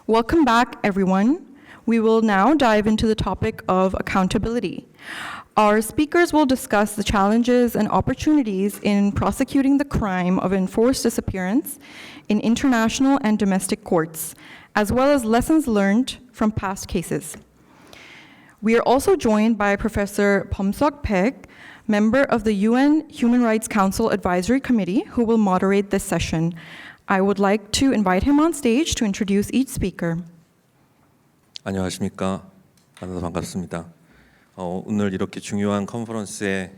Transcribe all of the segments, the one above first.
Welcome back, everyone. We will now dive into the topic of accountability. Our speakers will discuss the challenges and opportunities in prosecuting the crime of enforced disappearance in international and domestic courts, as well as lessons learned from past cases. We are also joined by Professor Buhm-Suk Baek, member of the UN Human Rights Council Advisory Committee, who will moderate this session. I would like to invite him on stage to introduce each speaker. 안녕하십니까. 만나서 반갑습니다. 오늘 이렇게 중요한 컨퍼런스에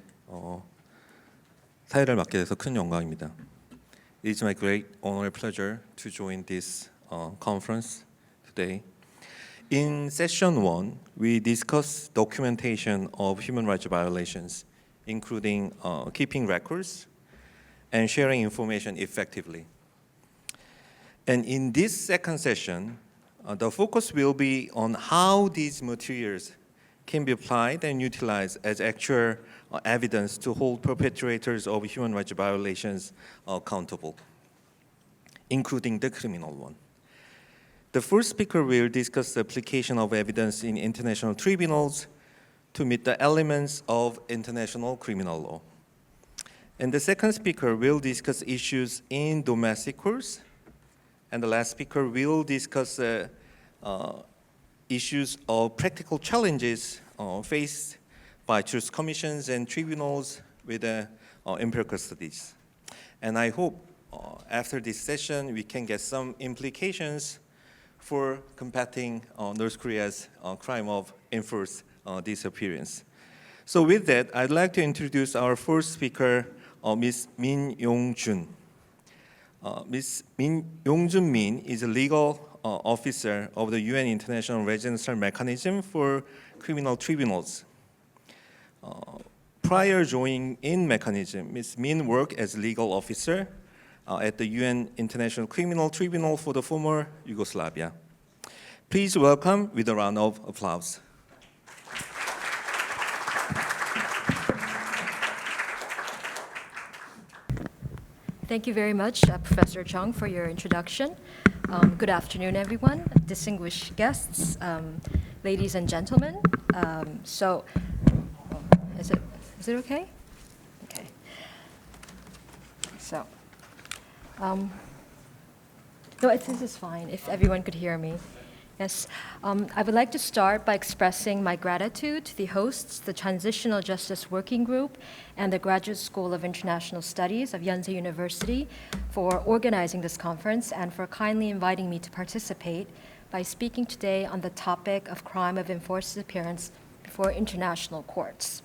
사회를 맡게 돼서 큰 영광입니다. It is my great honor and pleasure to join this conference today. In session 1, we discuss documentation of human rights violations, including keeping records and sharing information effectively. And in this second session, the focus will be on how these materials can be applied and utilized as actual evidence to hold perpetrators of human rights violations accountable, including the criminal one. The first speaker will discuss the application of evidence in international tribunals to meet the elements of international criminal law. And the second speaker will discuss issues in domestic courts. And the last speaker will discuss issues of practical challenges faced by truth commissions and tribunals with empirical studies. And I hope after this session we can get some implications for combating North Korea's crime of enforced disappearance. So with that, I'd like to introduce our first speaker, Ms. Min Yongjune. Ms. Yongjune Min is a legal officer of the UN International Residual Mechanism for Criminal Tribunals. Prior joining in mechanism, Ms. Min worked as legal officer at the UN International Criminal Tribunal for the former Yugoslavia. Please welcome with a round of applause. Thank you very much, Professor Chung, for your introduction. Good afternoon, everyone, distinguished guests, ladies and gentlemen. Is it okay? Okay. So, no, this is fine if everyone could hear me. Yes, I would like to start by expressing my gratitude to the hosts, the Transitional Justice Working Group and the Graduate School of International Studies of Yonsei University for organizing this conference and for kindly inviting me to participate by speaking today on the topic of crime of enforced disappearance before international courts.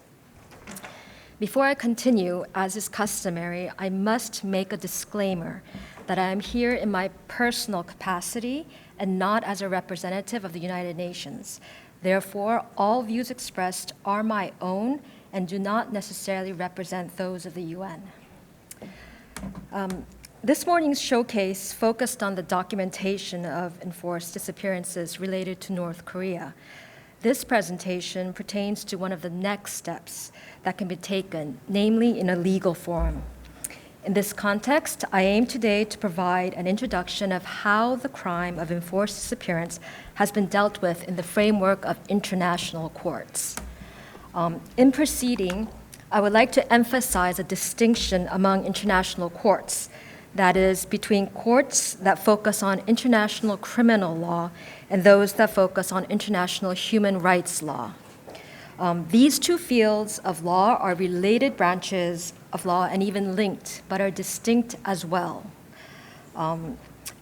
Before I continue, as is customary, I must make a disclaimer that I am here in my personal capacity and not as a representative of the United Nations. Therefore, all views expressed are my own and do not necessarily represent those of the UN. This morning's showcase focused on the documentation of enforced disappearances related to North Korea. This presentation pertains to one of the next steps that can be taken, namely in a legal forum. In this context, I aim today to provide an introduction of how the crime of enforced disappearance has been dealt with in the framework of international courts. In proceeding, I would like to emphasize a distinction among international courts, that is, between courts that focus on international criminal law and those that focus on international human rights law. These two fields of law are related branches of law and even linked, but are distinct as well.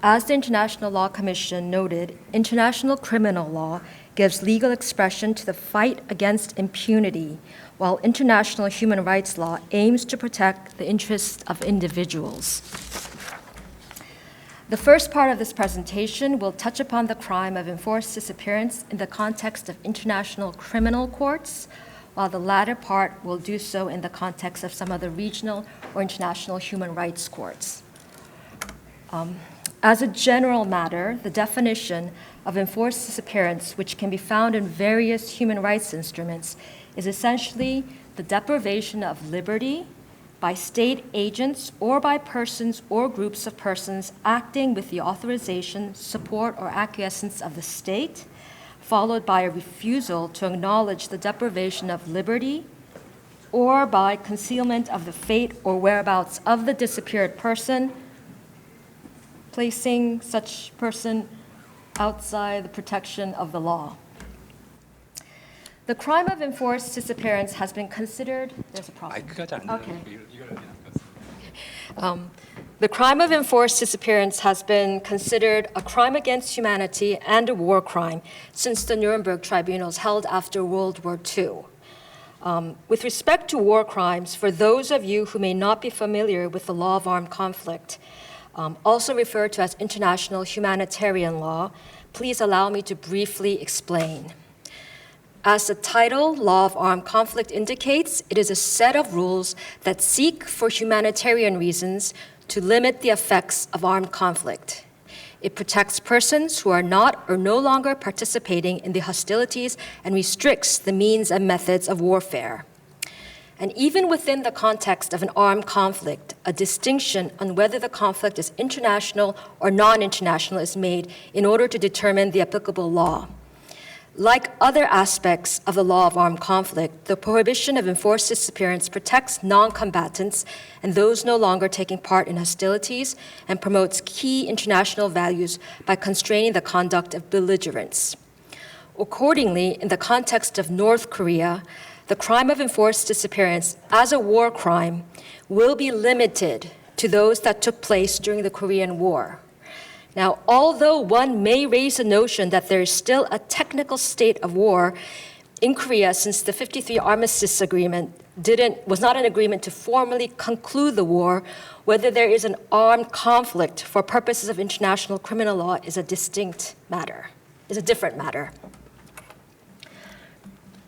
As the International Law Commission noted, international criminal law gives legal expression to the fight against impunity, while international human rights law aims to protect the interests of individuals. The first part of this presentation will touch upon the crime of enforced disappearance in the context of international criminal courts, while the latter part will do so in the context of some other regional or international human rights courts. As a general matter, the definition of enforced disappearance, which can be found in various human rights instruments, is essentially the deprivation of liberty, by state agents or by persons or groups of persons acting with the authorization, support, or acquiescence of the state, followed by a refusal to acknowledge the deprivation of liberty, or by concealment of the fate or whereabouts of the disappeared person, placing such person outside the protection of the law. The crime of enforced disappearance has been considered, there's a problem. Okay. The crime of enforced disappearance has been considered a crime against humanity and a war crime since the Nuremberg tribunals held after World War II. With respect to war crimes, for those of you who may not be familiar with the law of armed conflict, also referred to as international humanitarian law, please allow me to briefly explain. As the title, Law of Armed Conflict, indicates, it is a set of rules that seek, for humanitarian reasons, to limit the effects of armed conflict. It protects persons who are not or no longer participating in the hostilities and restricts the means and methods of warfare. And even within the context of an armed conflict, a distinction on whether the conflict is international or non-international is made in order to determine the applicable law. Like other aspects of the law of armed conflict, the prohibition of enforced disappearance protects non-combatants and those no longer taking part in hostilities and promotes key international values by constraining the conduct of belligerents. Accordingly, in the context of North Korea, the crime of enforced disappearance as a war crime will be limited to those that took place during the Korean War. Now, although one may raise the notion that there is still a technical state of war in Korea since the 1953 Armistice Agreement was not an agreement to formally conclude the war, whether there is an armed conflict for purposes of international criminal law is a different matter.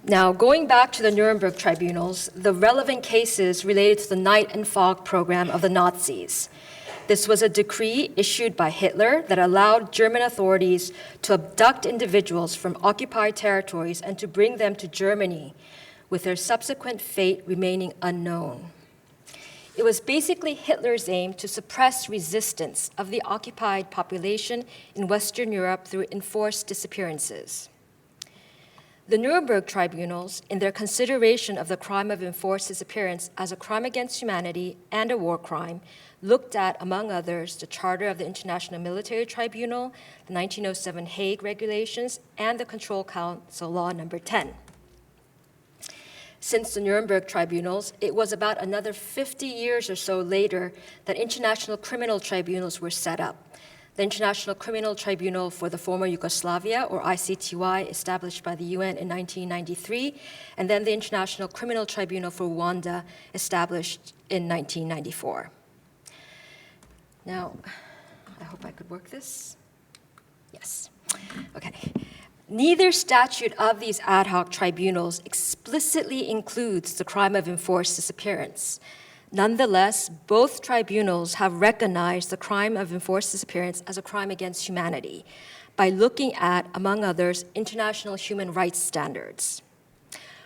Now, going back to the Nuremberg tribunals, the relevant cases related to the night and fog program of the Nazis. This was a decree issued by Hitler that allowed German authorities to abduct individuals from occupied territories and to bring them to Germany, with their subsequent fate remaining unknown. It was basically Hitler's aim to suppress resistance of the occupied population in Western Europe through enforced disappearances. The Nuremberg tribunals, in their consideration of the crime of enforced disappearance as a crime against humanity and a war crime, looked at, among others, the Charter of the International Military Tribunal, the 1907 Hague Regulations, and the Control Council Law No. 10. Since the Nuremberg tribunals, it was about another 50 years or so later that international criminal tribunals were set up. The International Criminal Tribunal for the former Yugoslavia, or ICTY, established by the UN in 1993, and then the International Criminal Tribunal for Rwanda, established in 1994. Now, I hope I could work this. Yes. Okay. Neither statute of these ad hoc tribunals explicitly includes the crime of enforced disappearance. Nonetheless, both tribunals have recognized the crime of enforced disappearance as a crime against humanity by looking at, among others, international human rights standards.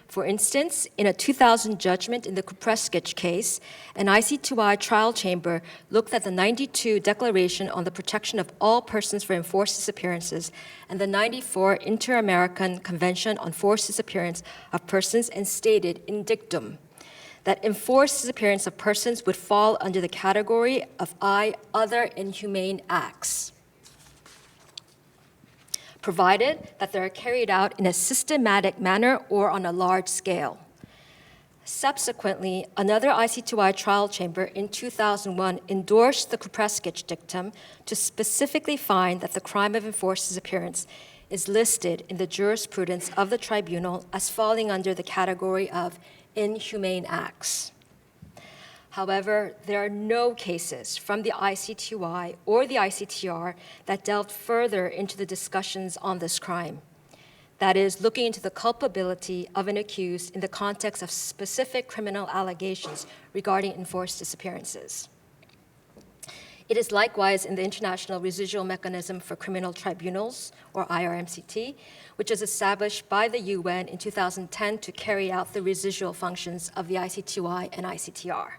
For instance, in a 2000 judgment in the Kupreskich case, an ICTY trial chamber looked at the 92 Declaration on the Protection of All Persons for Enforced Disappearances and the 94 Inter-American Convention on Forced Disappearance of Persons and stated in dictum that enforced disappearance of persons would fall under the category of other inhumane acts, provided that they are carried out in a systematic manner or on a large scale. Subsequently, another ICTY trial chamber in 2001 endorsed the Kupreskich dictum to specifically find that the crime of enforced disappearance is listed in the jurisprudence of the tribunal as falling under the category of inhumane acts. However, there are no cases from the ICTY or the ICTR that delved further into the discussions on this crime. That is, looking into the culpability of an accused in the context of specific criminal allegations regarding enforced disappearances. It is likewise in the International Residual Mechanism for Criminal Tribunals, or IRMCT, which was established by the UN in 2010 to carry out the residual functions of the ICTY and ICTR.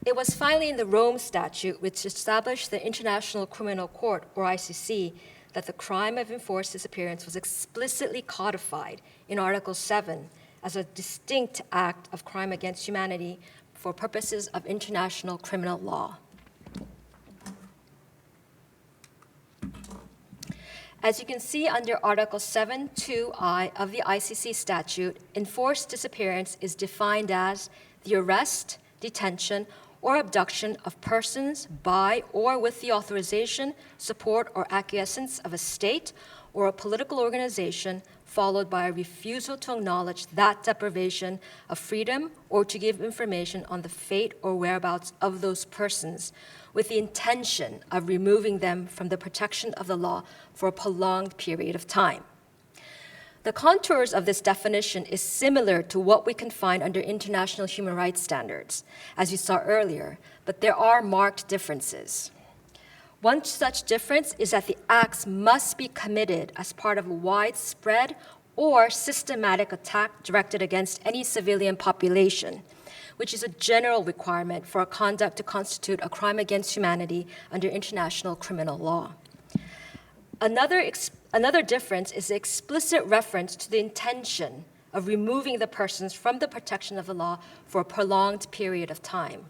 It was finally in the Rome Statute, which established the International Criminal Court, or ICC, that the crime of enforced disappearance was explicitly codified in Article 7 as a distinct act of crime against humanity for purposes of international criminal law. As you can see under Article 7(2)(I) of the ICC statute, enforced disappearance is defined as the arrest, detention, or abduction of persons by or with the authorization, support, or acquiescence of a state or a political organization, followed by a refusal to acknowledge that deprivation of freedom or to give information on the fate or whereabouts of those persons, with the intention of removing them from the protection of the law for a prolonged period of time. The contours of this definition is similar to what we can find under international human rights standards, as you saw earlier, but there are marked differences. One such difference is that the acts must be committed as part of a widespread or systematic attack directed against any civilian population, which is a general requirement for a conduct to constitute a crime against humanity under international criminal law. Another difference is the explicit reference to the intention of removing the persons from the protection of the law for a prolonged period of time.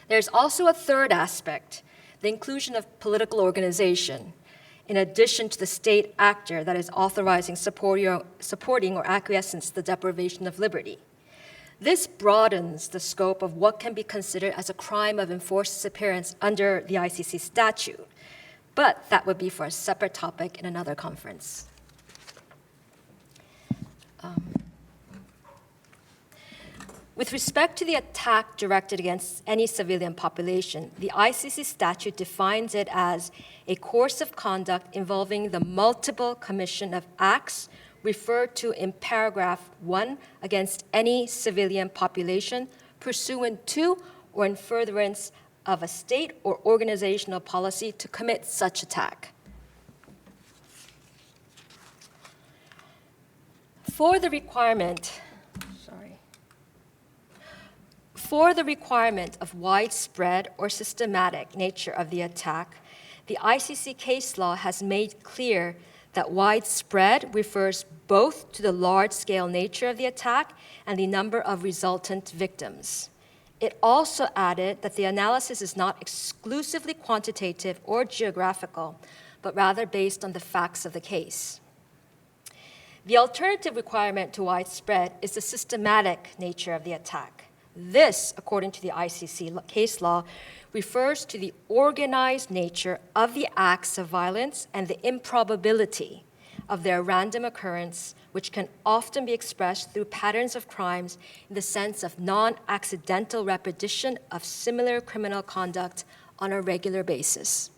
There's also a third aspect, the inclusion of political organization, in addition to the state actor that is authorizing, supporting, or acquiescence to the deprivation of liberty. This broadens the scope of what can be considered as a crime of enforced disappearance under the ICC statute, but that would be for a separate topic in another conference. With respect to the attack directed against any civilian population, the ICC statute defines it as a course of conduct involving the multiple commission of acts referred to in paragraph 1 against any civilian population pursuant to or in furtherance of a state or organizational policy to commit such attack. For the requirement of widespread or systematic nature of the attack, the ICC case law has made clear that widespread refers both to the large-scale nature of the attack and the number of resultant victims. It also added that the analysis is not exclusively quantitative or geographical, but rather based on the facts of the case. The alternative requirement to widespread is the systematic nature of the attack. This, according to the ICC case law, refers to the organized nature of the acts of violence and the improbability of their random occurrence, which can often be expressed through patterns of crimes in the sense of non-accidental repetition of similar criminal conduct on a regular basis.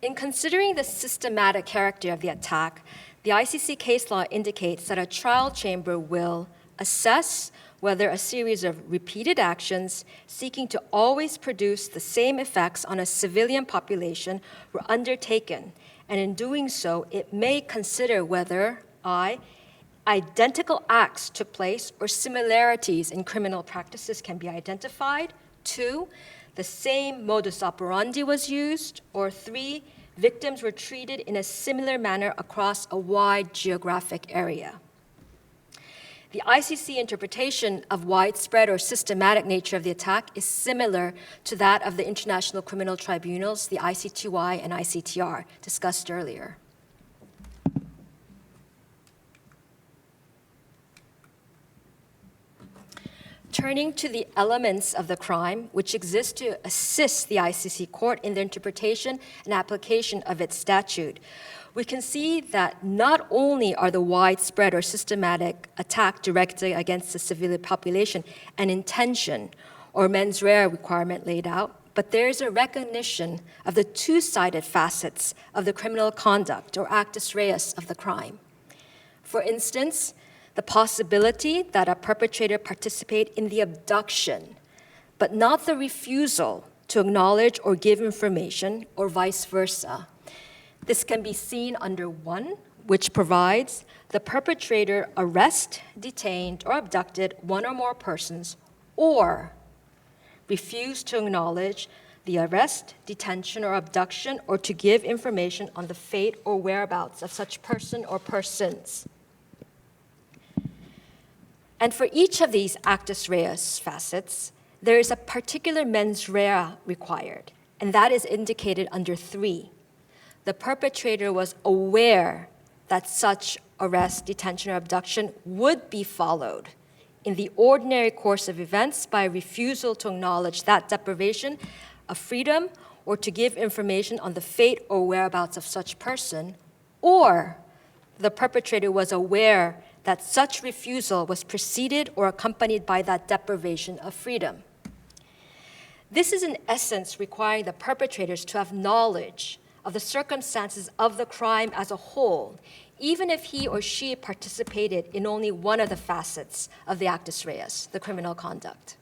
In considering the systematic character of the attack, the ICC case law indicates that a trial chamber will assess whether a series of repeated actions seeking to always produce the same effects on a civilian population were undertaken, and in doing so, it may consider whether identical acts took place or similarities in criminal practices can be identified. 2, the same modus operandi was used, or 3, victims were treated in a similar manner across a wide geographic area. The ICC interpretation of widespread or systematic nature of the attack is similar to that of the International Criminal Tribunals, the ICTY and ICTR, discussed earlier. Turning to the elements of the crime, which exist to assist the ICC court in the interpretation and application of its statute, we can see that not only are the widespread or systematic attack directed against the civilian population an intention or mens rea requirement laid out, but there is a recognition of the two-sided facets of the criminal conduct or actus reus of the crime. For instance, the possibility that a perpetrator participate in the abduction, but not the refusal to acknowledge or give information, or vice versa. This can be seen under 1, which provides the perpetrator arrest, detained, or abducted one or more persons, or refuse to acknowledge the arrest, detention, or abduction, or to give information on the fate or whereabouts of such person or persons. And for each of these actus reus facets, there is a particular mens rea required, and that is indicated under 3. The perpetrator was aware that such arrest, detention, or abduction would be followed in the ordinary course of events by refusal to acknowledge that deprivation of freedom or to give information on the fate or whereabouts of such person, or the perpetrator was aware that such refusal was preceded or accompanied by that deprivation of freedom. This is in essence requiring the perpetrators to have knowledge of the circumstances of the crime as a whole, even if he or she participated in only one of the facets of the actus reus, the criminal conduct.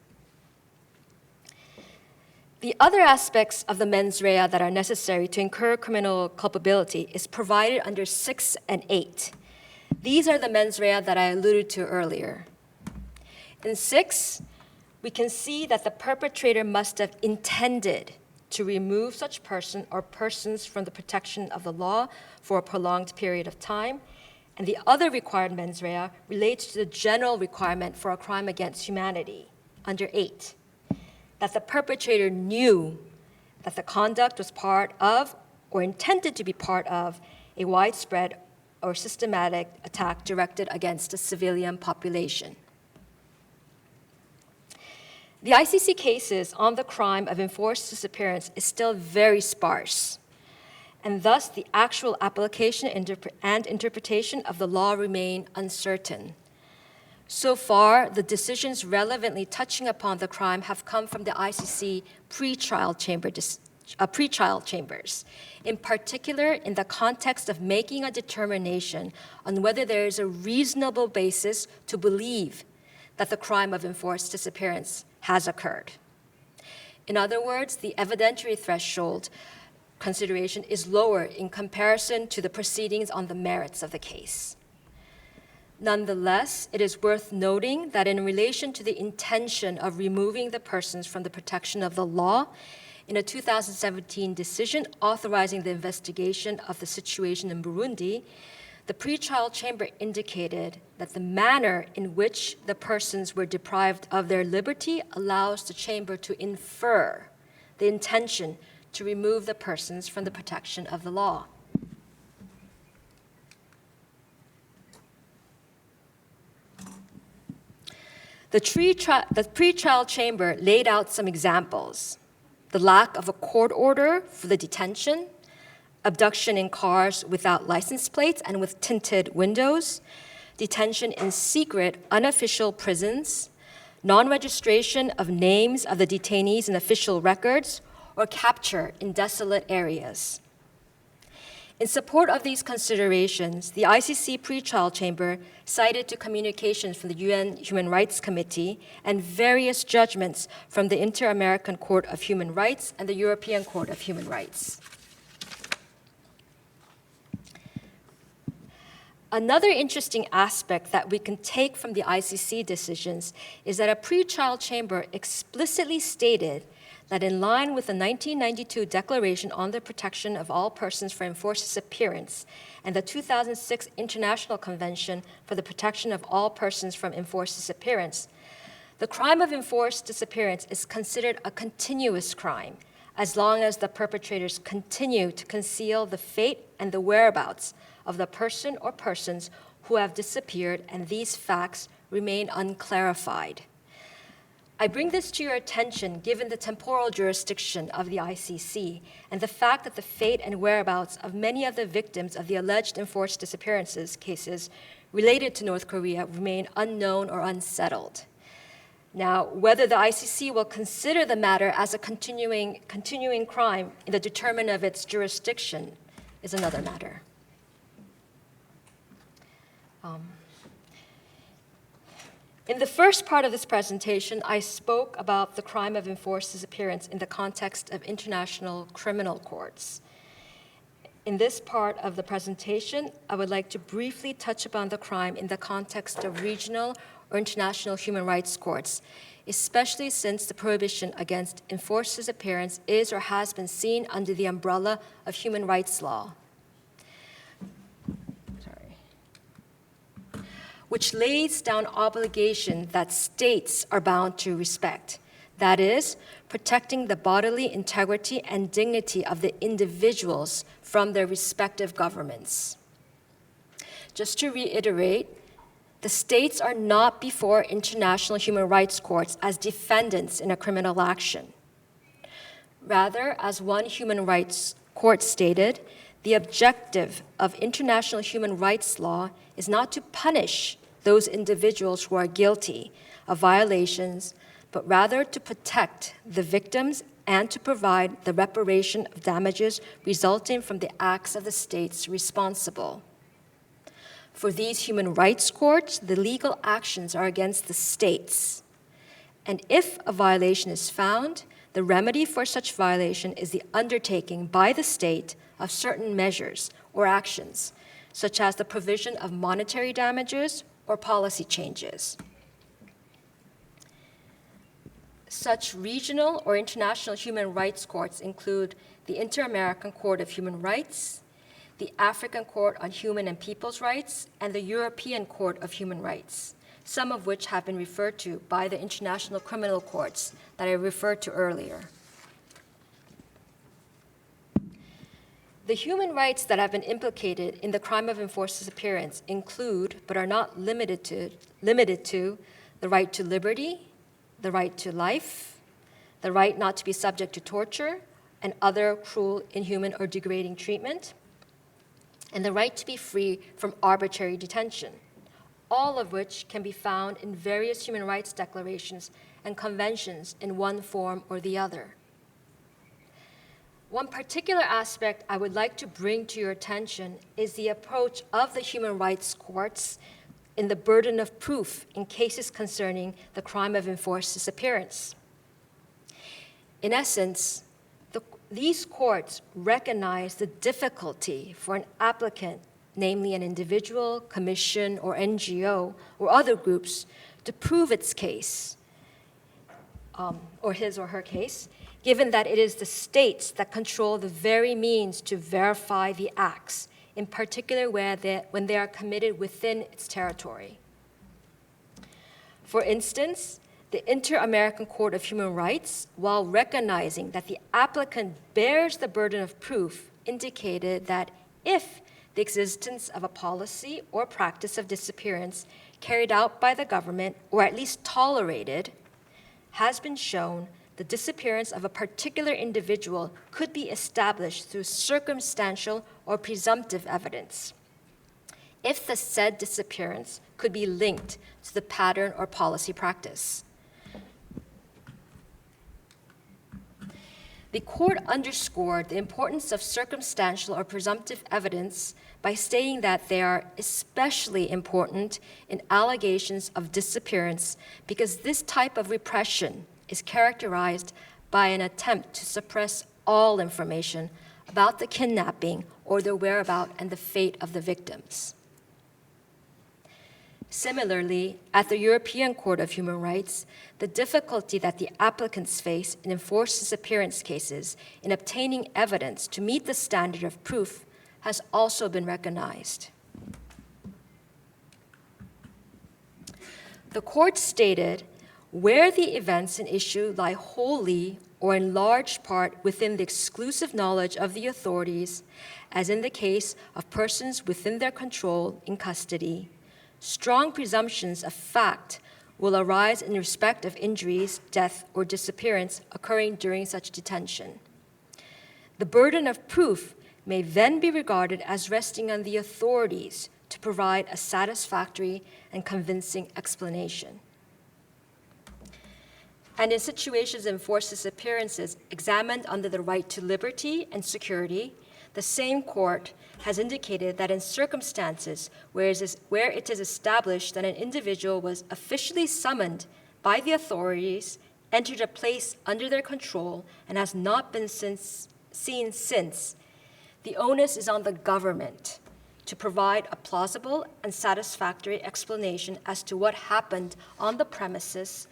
The other aspects of the mens rea that are necessary to incur criminal culpability is provided under 6 and 8. These are the mens rea that I alluded to earlier. In 6, we can see that the perpetrator must have intended to remove such person or persons from the protection of the law for a prolonged period of time. And the other required mens rea relates to the general requirement for a crime against humanity, under 8, that the perpetrator knew that the conduct was part of or intended to be part of a widespread or systematic attack directed against a civilian population. The ICC cases on the crime of enforced disappearance is still very sparse, and thus the actual application and interpretation of the law remain uncertain. So far, the decisions relevantly touching upon the crime have come from the ICC pretrial chambers, in particular in the context of making a determination on whether there is a reasonable basis to believe that the crime of enforced disappearance has occurred. In other words, the evidentiary threshold consideration is lower in comparison to the proceedings on the merits of the case. Nonetheless, it is worth noting that in relation to the intention of removing the persons from the protection of the law, in a 2017 decision authorizing the investigation of the situation in Burundi, the pretrial chamber indicated that the manner in which the persons were deprived of their liberty allows the chamber to infer the intention to remove the persons from the protection of the law. The pretrial chamber laid out some examples: the lack of a court order for the detention, abduction in cars without license plates and with tinted windows, detention in secret, unofficial prisons, non-registration of names of the detainees in official records, or capture in desolate areas. In support of these considerations, the ICC pretrial chamber cited to communications from the UN Human Rights Committee and various judgments from the Inter-American Court of Human Rights and the European Court of Human Rights. Another interesting aspect that we can take from the ICC decisions is that a pretrial chamber explicitly stated that in line with the 1992 Declaration on the Protection of All Persons for Enforced Disappearance and the 2006 International Convention for the Protection of All Persons from Enforced Disappearance, the crime of enforced disappearance is considered a continuous crime as long as the perpetrators continue to conceal the fate and the whereabouts of the person or persons who have disappeared, and these facts remain unclarified. I bring this to your attention given the temporal jurisdiction of the ICC and the fact that the fate and whereabouts of many of the victims of the alleged enforced disappearances cases related to North Korea remain unknown or unsettled. Now, whether the ICC will consider the matter as a continuing crime in the determination of its jurisdiction is another matter. In the first part of this presentation, I spoke about the crime of enforced disappearance in the context of international criminal courts. In this part of the presentation, I would like to briefly touch upon the crime in the context of regional or international human rights courts, especially since the prohibition against enforced disappearance is or has been seen under the umbrella of human rights law, which lays down obligation that states are bound to respect. That is, protecting the bodily integrity and dignity of the individuals from their respective governments. Just to reiterate, the states are not before international human rights courts as defendants in a criminal action. Rather, as one human rights court stated, the objective of international human rights law is not to punish those individuals who are guilty of violations, but rather to protect the victims and to provide the reparation of damages resulting from the acts of the states responsible. For these human rights courts, the legal actions are against the states. And if a violation is found, the remedy for such violation is the undertaking by the state of certain measures or actions, such as the provision of monetary damages or policy changes. Such regional or international human rights courts include the Inter-American Court of Human Rights, the African Court on Human and People's Rights, and the European Court of Human Rights, some of which have been referred to by the international criminal courts that I referred to earlier. The human rights that have been implicated in the crime of enforced disappearance include, but are not limited to, the right to liberty, the right to life, the right not to be subject to torture and other cruel, inhuman, or degrading treatment, and the right to be free from arbitrary detention, all of which can be found in various human rights declarations and conventions in one form or the other. One particular aspect I would like to bring to your attention is the approach of the human rights courts in the burden of proof in cases concerning the crime of enforced disappearance. In essence, these courts recognize the difficulty for an applicant, namely an individual, commission, or NGO, or other groups, to prove its case, or his or her case, given that it is the states that control the very means to verify the acts, in particular when they are committed within its territory. For instance, the Inter-American Court of Human Rights, while recognizing that the applicant bears the burden of proof, indicated that if the existence of a policy or practice of disappearance carried out by the government, or at least tolerated, has been shown, the disappearance of a particular individual could be established through circumstantial or presumptive evidence, if the said disappearance could be linked to the pattern or policy practice. The court underscored the importance of circumstantial or presumptive evidence by stating that they are especially important in allegations of disappearance because this type of repression is characterized by an attempt to suppress all information about the kidnapping or their whereabouts and the fate of the victims. Similarly, at the European Court of Human Rights, the difficulty that the applicants face in enforced disappearance cases in obtaining evidence to meet the standard of proof has also been recognized. The court stated, where the events in issue lie wholly or in large part within the exclusive knowledge of the authorities, as in the case of persons within their control in custody, strong presumptions of fact will arise in respect of injuries, death, or disappearance occurring during such detention. The burden of proof may then be regarded as resting on the authorities to provide a satisfactory and convincing explanation. And in situations of enforced disappearances examined under the right to liberty and security, the same court has indicated that in circumstances where it is established that an individual was officially summoned by the authorities, entered a place under their control, and has not been seen since, the onus is on the government to provide a plausible and satisfactory explanation as to what happened on the premises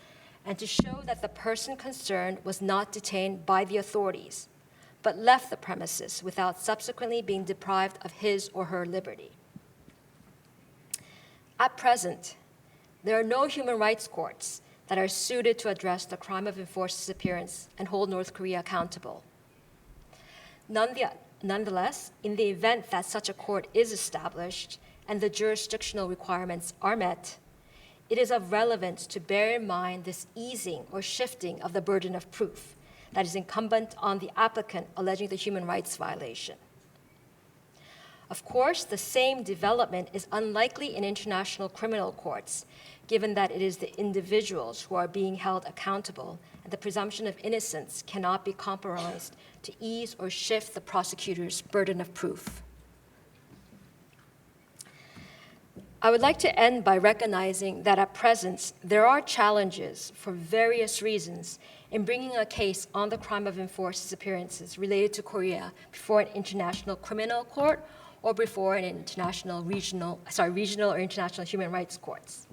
and to show that the person concerned was not detained by the authorities, but left the premises without subsequently being deprived of his or her liberty. At present, there are no human rights courts that are suited to address the crime of enforced disappearance and hold North Korea accountable. Nonetheless, in the event that such a court is established and the jurisdictional requirements are met, it is of relevance to bear in mind this easing or shifting of the burden of proof that is incumbent on the applicant alleging the human rights violation. Of course, the same development is unlikely in international criminal courts, given that it is the individuals who are being held accountable, and the presumption of innocence cannot be compromised to ease or shift the prosecutor's burden of proof. I would like to end by recognizing that at present, there are challenges for various reasons in bringing a case on the crime of enforced disappearances related to Korea before an international criminal court or before an regional or international human rights courts.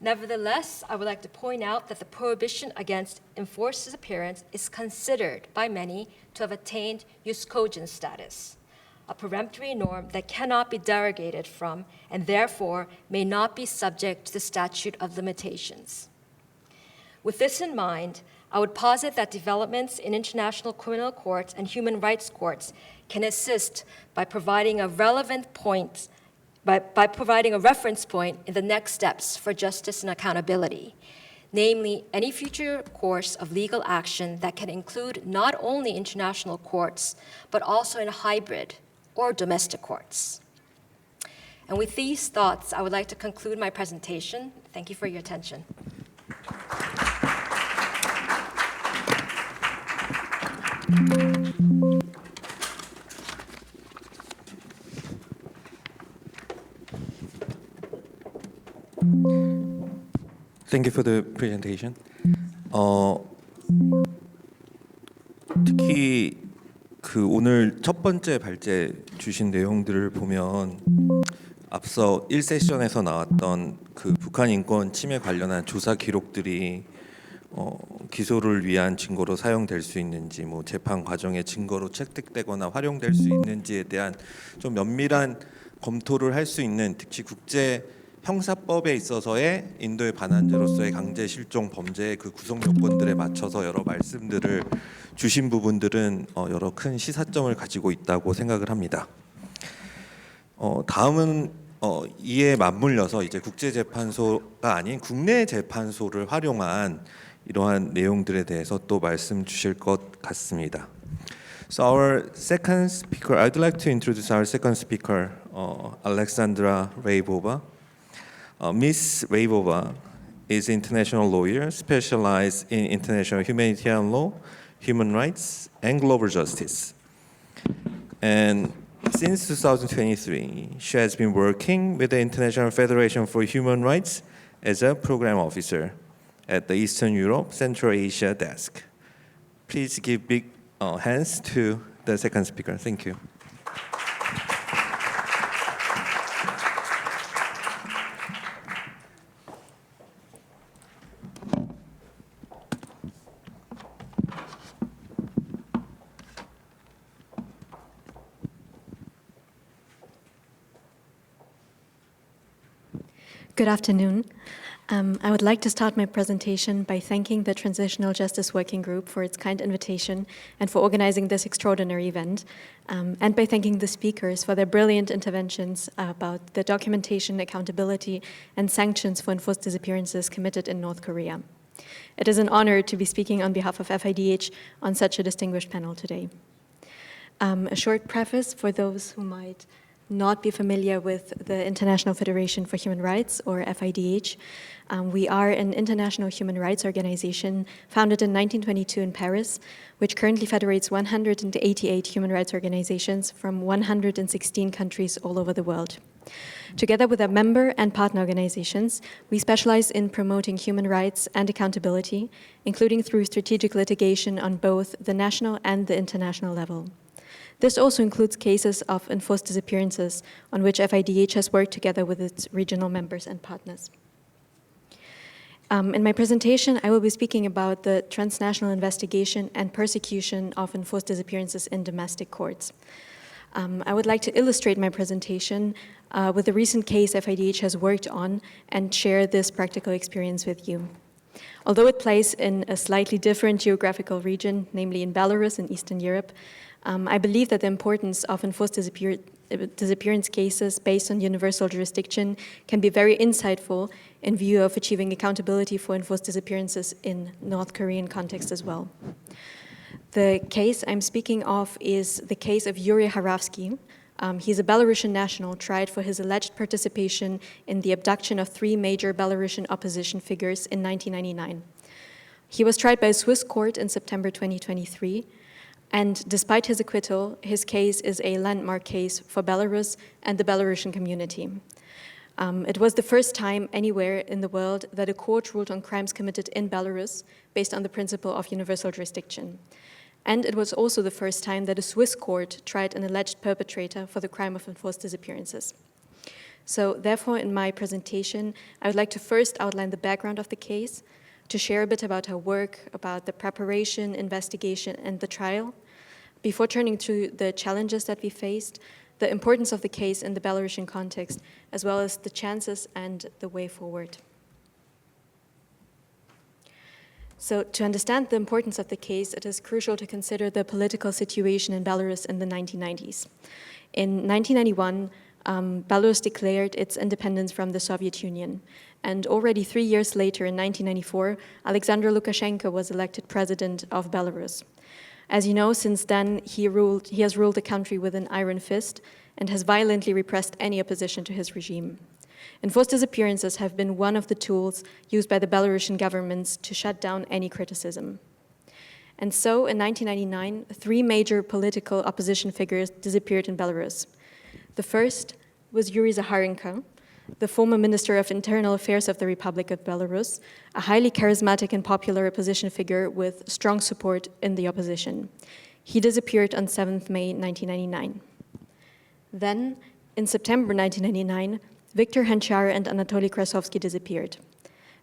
Nevertheless, I would like to point out that the prohibition against enforced disappearance is considered by many to have attained jus cogens status, a peremptory norm that cannot be derogated from and therefore may not be subject to the statute of limitations. With this in mind, I would posit that developments in international criminal courts and human rights courts can assist by providing a relevant point, by providing a reference point in the next steps for justice and accountability, namely any future course of legal action that can include not only international courts, but also in hybrid or domestic courts. And with these thoughts, I would like to conclude my presentation. Thank you for your attention. Thank you for the presentation. 특히 그 오늘 첫 번째 발제 주신 내용들을 보면 앞서 1세션에서 나왔던 그 북한 인권 침해 관련한 조사 기록들이 기소를 위한 증거로 사용될 수 있는지, 뭐 재판 과정의 증거로 채택되거나 활용될 수 있는지에 대한 좀 면밀한 검토를 할 수 있는, 특히 국제 형사법에 있어서의 인도의 반환죄로서의 강제 실종 범죄의 그 구성 요건들에 맞춰서 여러 말씀들을 주신 부분들은 여러 큰 시사점을 가지고 있다고 생각을 합니다. 다음은 이에 맞물려서 이제 국제재판소가 아닌 국내 재판소를 활용한 이러한 내용들에 대해서 또 말씀 주실 것 같습니다. So our second speaker, I'd like to introduce our second speaker, Alexandra Leibova. Ms. Leibova is an international lawyer specialized in international humanitarian law, human rights, and global justice. And since 2023, she has been working with the International Federation for Human Rights as a program officer at the Eastern Europe, Central Asia desk. Please give big hands to the second speaker. Thank you. Good afternoon. I would like to start my presentation by thanking the Transitional Justice Working Group for its kind invitation and for organizing this extraordinary event, and by thanking the speakers for their brilliant interventions about the documentation, accountability, and sanctions for enforced disappearances committed in North Korea. It is an honor to be speaking on behalf of FIDH on such a distinguished panel today. A short preface for those who might not be familiar with the International Federation for Human Rights, or FIDH. We are an international human rights organization founded in 1922 in Paris, which currently federates 188 human rights organizations from 116 countries all over the world. Together with our member and partner organizations, we specialize in promoting human rights and accountability, including through strategic litigation on both the national and the international level. This also includes cases of enforced disappearances on which FIDH has worked together with its regional members and partners. In my presentation, I will be speaking about the transnational investigation and persecution of enforced disappearances in domestic courts. I would like to illustrate my presentation with a recent case FIDH has worked on and share this practical experience with you. Although it plays in a slightly different geographical region, namely in Belarus in Eastern Europe, I believe that the importance of enforced disappearance cases based on universal jurisdiction can be very insightful in view of achieving accountability for enforced disappearances in North Korean context as well. The case I'm speaking of is the case of Yuri Haravsky. He's a Belarusian national tried for his alleged participation in the abduction of 3 major Belarusian opposition figures in 1999. He was tried by a Swiss court in September 2023, and despite his acquittal, his case is a landmark case for Belarus and the Belarusian community. It was the first time anywhere in the world that a court ruled on crimes committed in Belarus based on the principle of universal jurisdiction. And it was also the first time that a Swiss court tried an alleged perpetrator for the crime of enforced disappearances. So therefore, in my presentation, I would like to first outline the background of the case, to share a bit about our work, about the preparation, investigation, and the trial, before turning to the challenges that we faced, the importance of the case in the Belarusian context, as well as the chances and the way forward. So to understand the importance of the case, it is crucial to consider the political situation in Belarus in the 1990s. In 1991, Belarus declared its independence from the Soviet Union. And already 3 years later, in 1994, Alexandra Lukashenko was elected president of Belarus. As you know, since then, he has ruled the country with an iron fist and has violently repressed any opposition to his regime. Enforced disappearances have been one of the tools used by the Belarusian governments to shut down any criticism. And so, in 1999, 3 major political opposition figures disappeared in Belarus. The first was Yuri Zaharenko, the former Minister of Internal Affairs of the Republic of Belarus, a highly charismatic and popular opposition figure with strong support in the opposition. He disappeared on 7th May 1999. Then, in September 1999, Viktor Hanchar and Anatoly Krasovsky disappeared.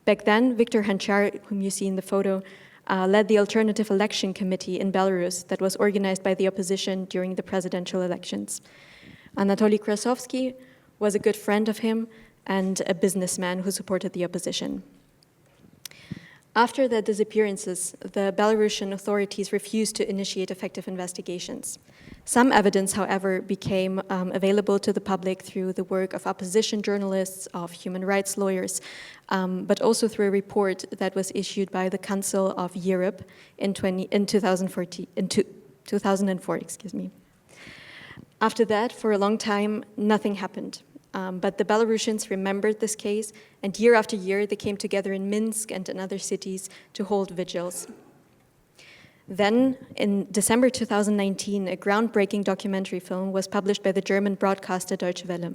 Back then, Viktor Hanchar, whom you see in the photo, led the Alternative Election Committee in Belarus that was organized by the opposition during the presidential elections. Anatoly Krasovsky was a good friend of him and a businessman who supported the opposition. After their disappearances, the Belarusian authorities refused to initiate effective investigations. Some evidence, however, became available to the public through the work of opposition journalists, of human rights lawyers, but also through a report that was issued by the Council of Europe in 2004. After that, for a long time, nothing happened. But the Belarusians remembered this case, and year after year, they came together in Minsk and in other cities to hold vigils. Then, in December 2019, a groundbreaking documentary film was published by the German broadcaster Deutsche Welle.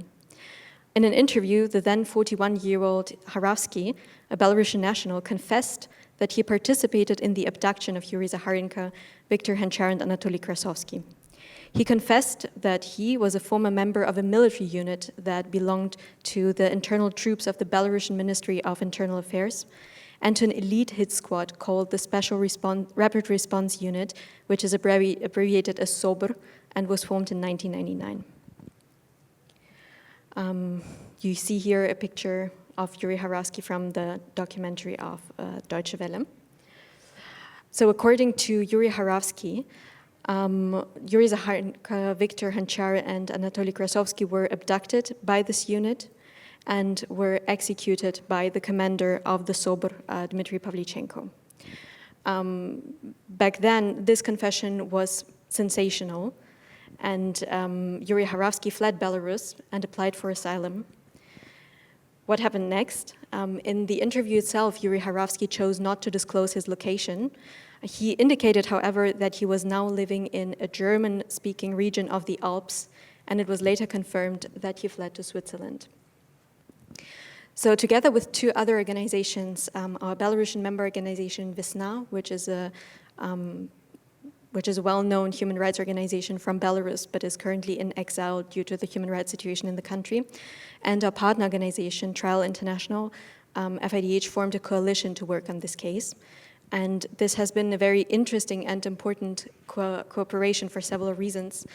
In an interview, the then 41-year-old Haravsky, a Belarusian national, confessed that he participated in the abduction of Yuri Zaharenko, Viktor Hanchar, and Anatoly Krasovsky. He confessed that he was a former member of a military unit that belonged to the internal troops of the Belarusian Ministry of Internal Affairs and to an elite hit squad called the Special Rapid Response Unit, which is abbreviated as SOBR and was formed in 1999. You see here a picture of Yuri Haravsky from the documentary of Deutsche Welle. So according to Yuri Haravsky, Yuri Zaharenko, Viktor Hanchar, and Anatoly Krasovsky were abducted by this unit and were executed by the commander of the SOBR, Dmitry Pavlichenko. Back then, this confession was sensational, and Yuri Haravsky fled Belarus and applied for asylum. What happened next? In the interview itself, Yuri Haravsky chose not to disclose his location. He indicated, however, that he was now living in a German-speaking region of the Alps, and it was later confirmed that he fled to Switzerland. So together with 2 other organizations, our Belarusian member organization Vesna, which is a which is a well-known human rights organization from Belarus, but is currently in exile due to the human rights situation in the country, and our partner organization, Trial International, FIDH, formed a coalition to work on this case. And this has been a very interesting and important cooperation for several reasons.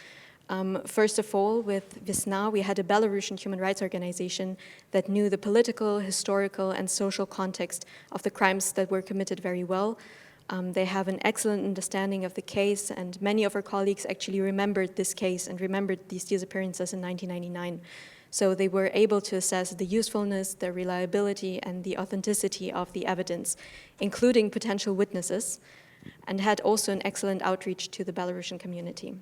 First of all, with Vesna, we had a Belarusian human rights organization that knew the political, historical, and social context of the crimes that were committed very well. They have an excellent understanding of the case, and many of our colleagues actually remembered this case and remembered these disappearances in 1999. So they were able to assess the usefulness, the reliability, and the authenticity of the evidence, including potential witnesses, and had also an excellent outreach to the Belarusian community.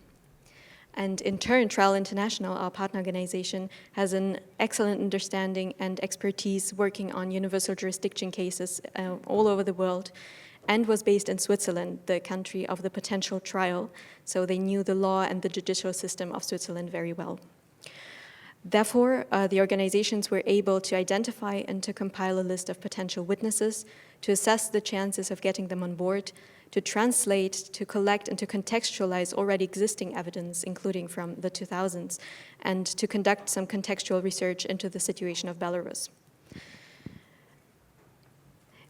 And in turn, Trial International, our partner organization, has an excellent understanding and expertise working on universal jurisdiction cases all over the world, and was based in Switzerland, the country of the potential trial, so they knew the law and the judicial system of Switzerland very well. Therefore, the organizations were able to identify and to compile a list of potential witnesses, to assess the chances of getting them on board, to translate, to collect, and to contextualize already existing evidence, including from the 2000s, and to conduct some contextual research into the situation of Belarus.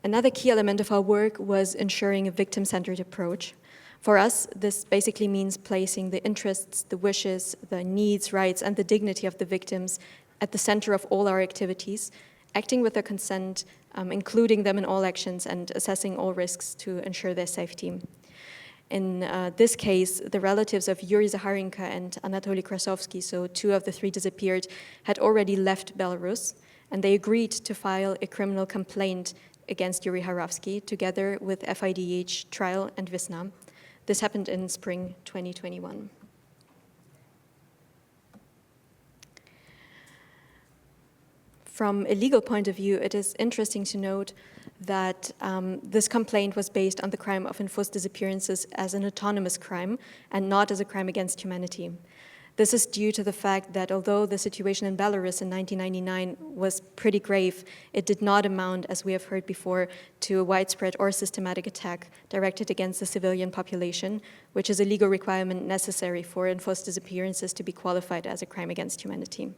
Another key element of our work was ensuring a victim-centered approach. For us, this basically means placing the interests, the wishes, the needs, rights, and the dignity of the victims at the center of all our activities, acting with their consent, including them in all actions, and assessing all risks to ensure their safety. In this case, the relatives of Yuri Zaharenko and Anatoly Krasovsky, so 2 of the 3 disappeared, had already left Belarus, and they agreed to file a criminal complaint against Yuri Haravsky, together with FIDH, Trial, and Vesna. This happened in spring 2021. From a legal point of view, it is interesting to note that this complaint was based on the crime of enforced disappearances as an autonomous crime and not as a crime against humanity. This is due to the fact that although the situation in Belarus in 1999 was pretty grave, it did not amount, as we have heard before, to a widespread or systematic attack directed against the civilian population, which is a legal requirement necessary for enforced disappearances to be qualified as a crime against humanity.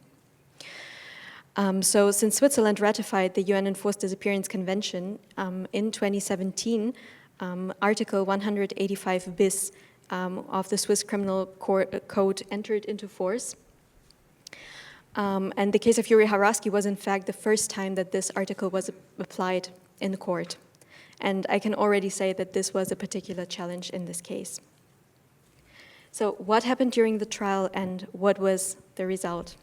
So since Switzerland ratified the UN Enforced Disappearance Convention in 2017, Article 185 bis of the Swiss Criminal Code entered into force. And the case of Yuri Haravsky was in fact the first time that this article was applied in the court. And I can already say that this was a particular challenge in this case. So what happened during the trial and what was the result?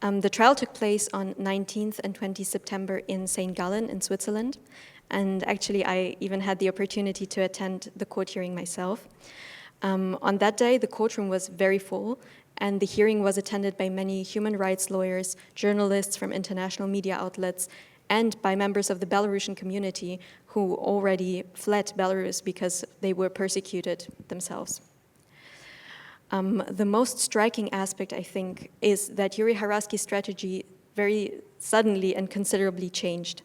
The trial took place on 19th and 20th September in St. Gallen in Switzerland. And actually, I even had the opportunity to attend the court hearing myself. On that day, the courtroom was very full, and the hearing was attended by many human rights lawyers, journalists from international media outlets, and by members of the Belarusian community who already fled Belarus because they were persecuted themselves. The most striking aspect, I think, is that Yuri Haravsky's strategy very suddenly and considerably changed.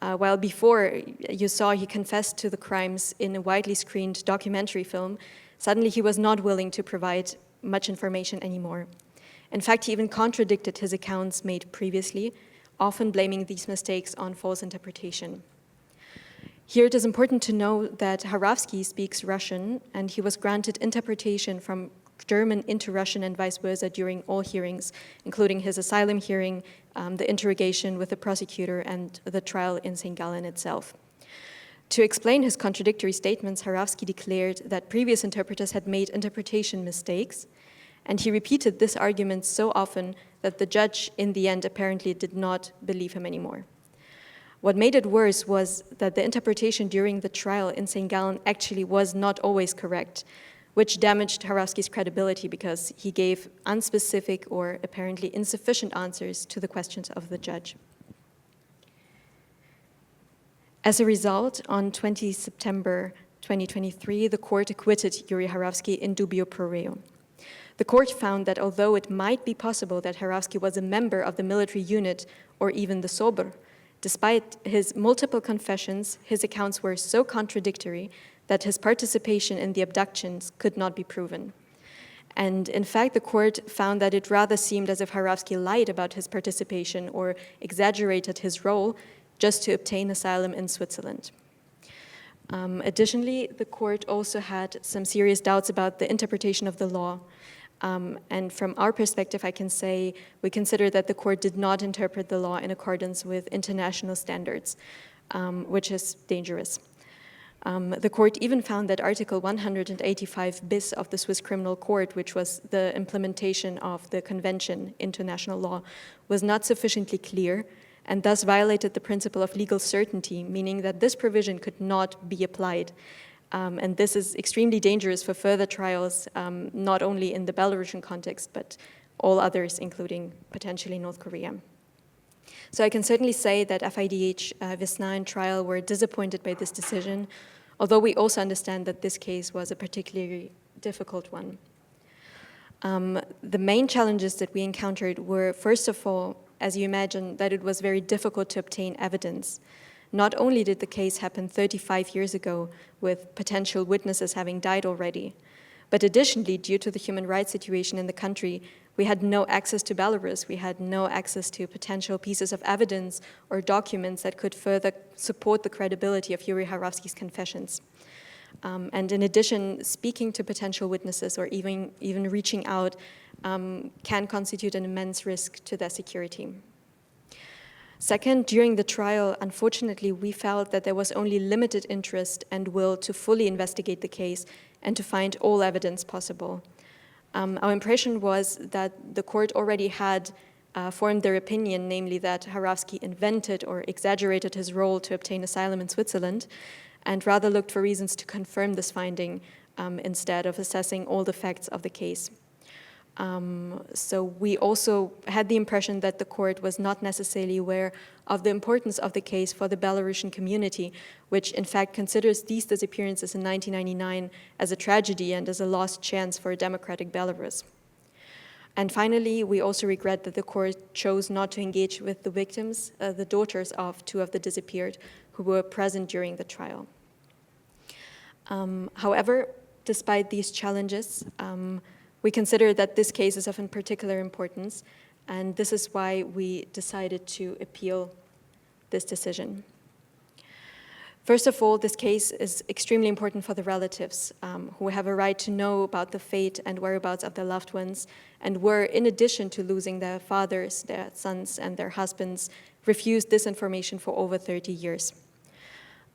While before you saw he confessed to the crimes in a widely screened documentary film, suddenly he was not willing to provide much information anymore. In fact, he even contradicted his accounts made previously, often blaming these mistakes on false interpretation. Here it is important to know that Haravsky speaks Russian, and he was granted interpretation from German into Russian and vice versa during all hearings, including his asylum hearing, the interrogation with the prosecutor, and the trial in St. Gallen itself. To explain his contradictory statements, Haravsky declared that previous interpreters had made interpretation mistakes, and he repeated this argument so often that the judge, in the end, apparently did not believe him anymore. What made it worse was that the interpretation during the trial in St. Gallen actually was not always correct, which damaged Haravsky's credibility because he gave unspecific or apparently insufficient answers to the questions of the judge. As a result, on 20 September 2023, the court acquitted Yuri Haravsky in dubio pro reo. The court found that although it might be possible that Haravsky was a member of the military unit or even the SOBR, despite his multiple confessions, his accounts were so contradictory that his participation in the abductions could not be proven. And in fact, the court found that it rather seemed as if Haravsky lied about his participation or exaggerated his role just to obtain asylum in Switzerland. Additionally, the court also had some serious doubts about the interpretation of the law. And from our perspective, I can say we consider that the court did not interpret the law in accordance with international standards, which is dangerous. The court even found that Article 185 bis of the Swiss Criminal Court, which was the implementation of the convention into national law, was not sufficiently clear and thus violated the principle of legal certainty, meaning that this provision could not be applied. And this is extremely dangerous for further trials, not only in the Belarusian context, but all others, including potentially North Korea. So I can certainly say that FIDH, Vesna and trial were disappointed by this decision, although we also understand that this case was a particularly difficult one. The main challenges that we encountered were, first of all, as you imagine, that it was very difficult to obtain evidence. Not only did the case happen 35 years ago, with potential witnesses having died already, but additionally, due to the human rights situation in the country, we had no access to Belarus. We had no access to potential pieces of evidence or documents that could further support the credibility of Yuri Haravsky's confessions. And in addition, speaking to potential witnesses or even reaching out can constitute an immense risk to their security. Second, during the trial, unfortunately, we felt that there was only limited interest and will to fully investigate the case and to find all evidence possible. Our impression was that the court already had formed their opinion, namely that Haravsky invented or exaggerated his role to obtain asylum in Switzerland, and rather looked for reasons to confirm this finding instead of assessing all the facts of the case. So we also had the impression that the court was not necessarily aware of the importance of the case for the Belarusian community, which in fact considers these disappearances in 1999 as a tragedy and as a lost chance for a democratic Belarus. And finally, we also regret that the court chose not to engage with the victims, the daughters of two of the disappeared, who were present during the trial. However, despite these challenges, we consider that this case is of particular importance, and this is why we decided to appeal this decision. First of all, this case is extremely important for the relatives who have a right to know about the fate and whereabouts of their loved ones, and were, in addition to losing their fathers, their sons, and their husbands, refused this information for over 30 years.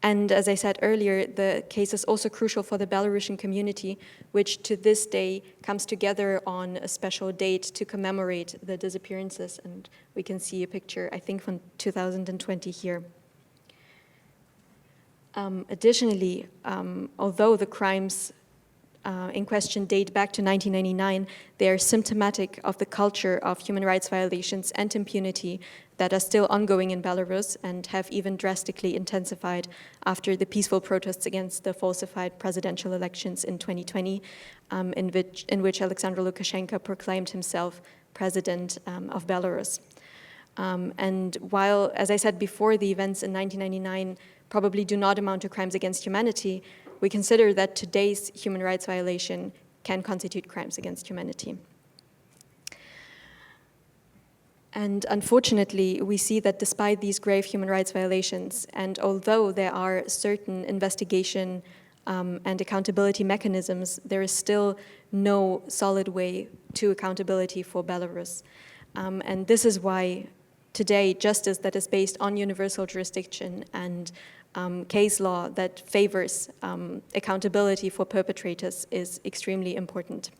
And as I said earlier, the case is also crucial for the Belarusian community, which to this day comes together on a special date to commemorate the disappearances. And we can see a picture, I think, from 2020 here. Additionally, although the crimes in question date back to 1999, they are symptomatic of the culture of human rights violations and impunity that are still ongoing in Belarus and have even drastically intensified after the peaceful protests against the falsified presidential elections in 2020, in which Alexandra Lukashenko proclaimed himself president of Belarus. And while, as I said before, the events in 1999 probably do not amount to crimes against humanity, we consider that today's human rights violation can constitute crimes against humanity. And unfortunately, we see that despite these grave human rights violations, and although there are certain investigation and accountability mechanisms, there is still no solid way to accountability for Belarus. And this is why today justice that is based on universal jurisdiction and case law that favors accountability for perpetrators is extremely important.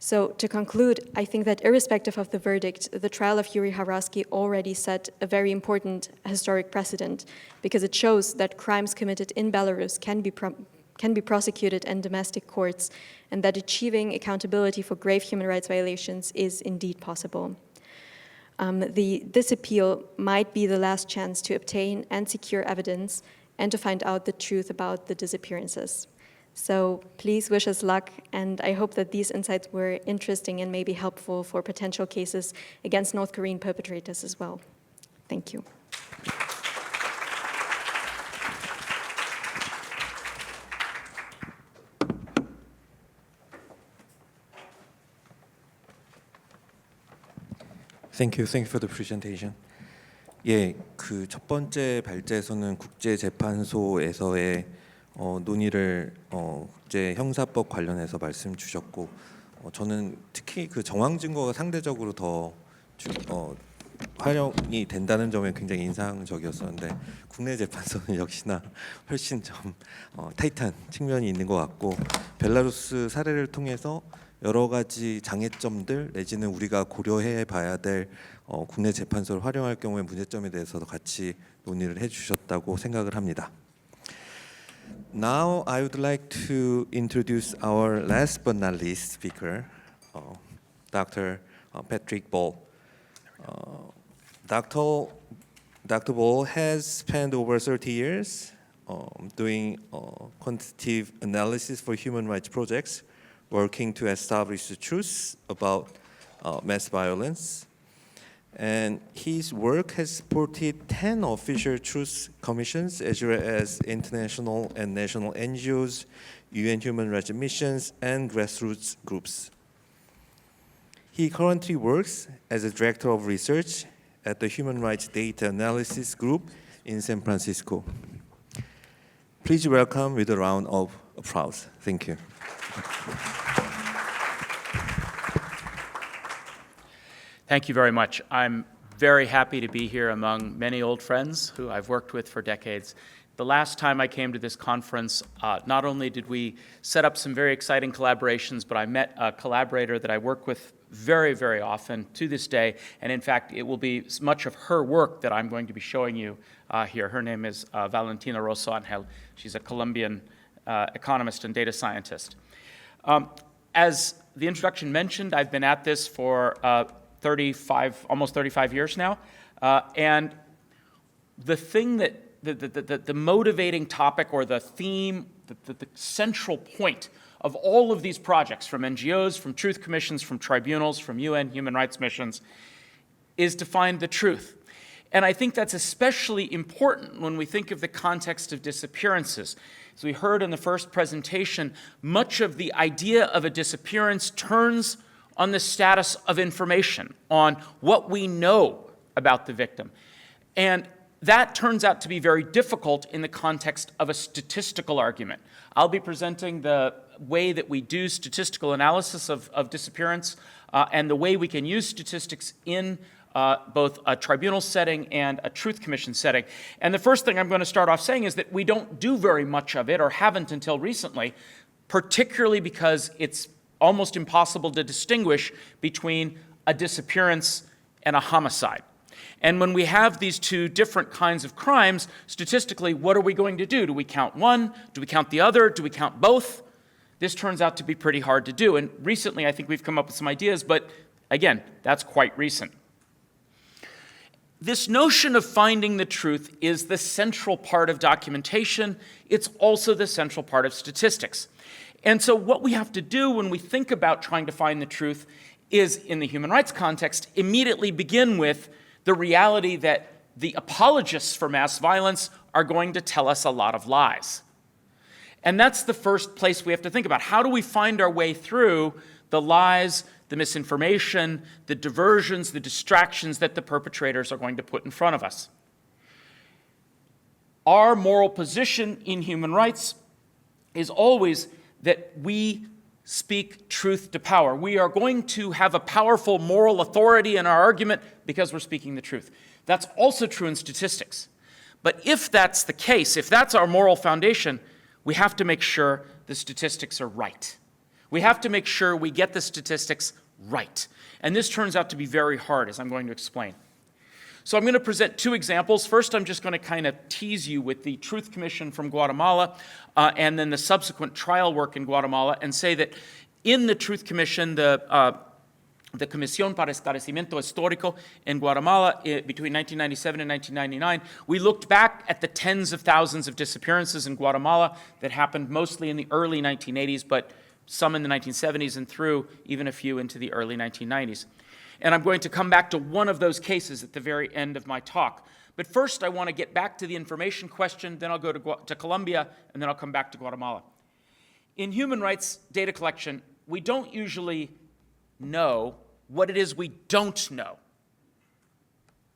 So to conclude, I think that irrespective of the verdict, the trial of Yuri Haravsky already set a very important historic precedent because it shows that crimes committed in Belarus can be prosecuted in domestic courts and that achieving accountability for grave human rights violations is indeed possible. This appeal might be the last chance to obtain and secure evidence and to find out the truth about the disappearances. So please wish us luck, and I hope that these insights were interesting and maybe helpful for potential cases against North Korean perpetrators as well. Thank you. Thank you for the presentation. 예, 그 첫 번째 발제에서는 국제재판소에서의 논의를 국제 형사법 관련해서 말씀 주셨고, 저는 특히 그 정황 증거가 상대적으로 더 활용이 된다는 점에 굉장히 인상적이었었는데, 국내 재판소는 역시나 훨씬 좀 타이트한 측면이 있는 것 같고, 벨라루스 사례를 통해서 여러 가지 장애점들 내지는 우리가 고려해 봐야 될 국내 재판소를 활용할 경우의 문제점에 대해서도 같이 논의를 해주셨다고 생각을 합니다. Now I would like to introduce our last but not least speaker, Dr. Patrick Ball. Dr. Ball has spent over 30 years doing quantitative analysis for human rights projects, working to establish the truth about mass violence. And his work has supported 10 official truth commissions, as well as international and national NGOs, UN human rights missions, and grassroots groups. He currently works as a director of research at the Human Rights Data Analysis Group in San Francisco. Please welcome with a round of applause. Thank you. Thank you very much. I'm very happy to be here among many old friends who I've worked with for decades. The last time I came to this conference, not only did we set up some very exciting collaborations, but I met a collaborator that I work with very, very often to this day. And in fact, it will be much of her work that I'm going to be showing you here. Her name is Valentina Rosso Angel. She's a Colombian economist and data scientist. As the introduction mentioned, I've been at this for almost 35 years now. And the thing that, the motivating topic or the theme, the central point of all of these projects, from NGOs, from truth commissions, from tribunals, from UN human rights missions, is to find the truth. And I think that's especially important when we think of the context of disappearances. As we heard in the first presentation, much of the idea of a disappearance turns on the status of information, on what we know about the victim. And that turns out to be very difficult in the context of a statistical argument. I'll be presenting the way that we do statistical analysis of disappearance and the way we can use statistics in both a tribunal setting and a truth commission setting. And the first thing I'm going to start off saying is that we don't do very much of it, or haven't until recently, particularly because it's almost impossible to distinguish between a disappearance and a homicide. And when we have these two different kinds of crimes, statistically, what are we going to do? Do we count one? Do we count the other? Do we count both? This turns out to be pretty hard to do. And recently, I think we've come up with some ideas, but again, that's quite recent. This notion of finding the truth is the central part of documentation. It's also the central part of statistics. And so what we have to do when we think about trying to find the truth is, in the human rights context, immediately begin with the reality that the apologists for mass violence are going to tell us a lot of lies. And that's the first place we have to think about. How do we find our way through the lies, the misinformation, the diversions, the distractions that the perpetrators are going to put in front of us? Our moral position in human rights is always that we speak truth to power. We are going to have a powerful moral authority in our argument because we're speaking the truth. That's also true in statistics. But if that's the case, if that's our moral foundation, we have to make sure the statistics are right. We have to make sure we get the statistics right. And this turns out to be very hard, as I'm going to explain. So I'm going to present two examples. First, I'm just going to kind of tease you with the Truth Commission from Guatemala and then the subsequent trial work in Guatemala, and say that in the Truth Commission, the Comisión para Esclarecimiento Histórico in Guatemala between 1997 and 1999, we looked back at the tens of thousands of disappearances in Guatemala that happened mostly in the early 1980s, but some in the 1970s and through even a few into the early 1990s. And I'm going to come back to one of those cases at the very end of my talk. But first, I want to get back to the information question, then I'll go to Colombia, and then I'll come back to Guatemala. In human rights data collection, we don't usually know what it is we don't know.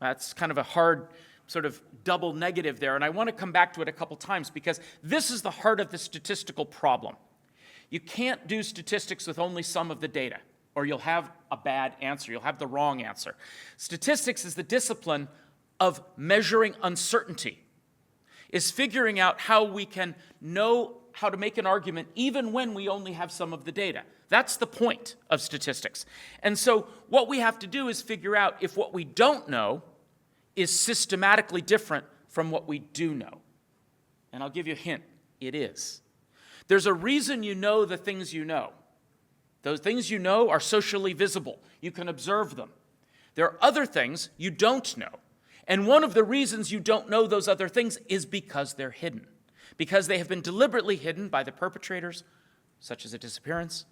That's kind of a hard sort of double negative there, and I want to come back to it a couple times because this is the heart of the statistical problem. You can't do statistics with only some of the data, or you'll have a bad answer. You'll have the wrong answer. Statistics is the discipline of measuring uncertainty, is figuring out how we can know how to make an argument even when we only have some of the data. That's the point of statistics. And so what we have to do is figure out if what we don't know is systematically different from what we do know. And I'll give you a hint. It is. There's a reason you know the things you know. Those things you know are socially visible. You can observe them. There are other things you don't know. And one of the reasons you don't know those other things is because they're hidden. Because they have been deliberately hidden by the perpetrators, such as a disappearance,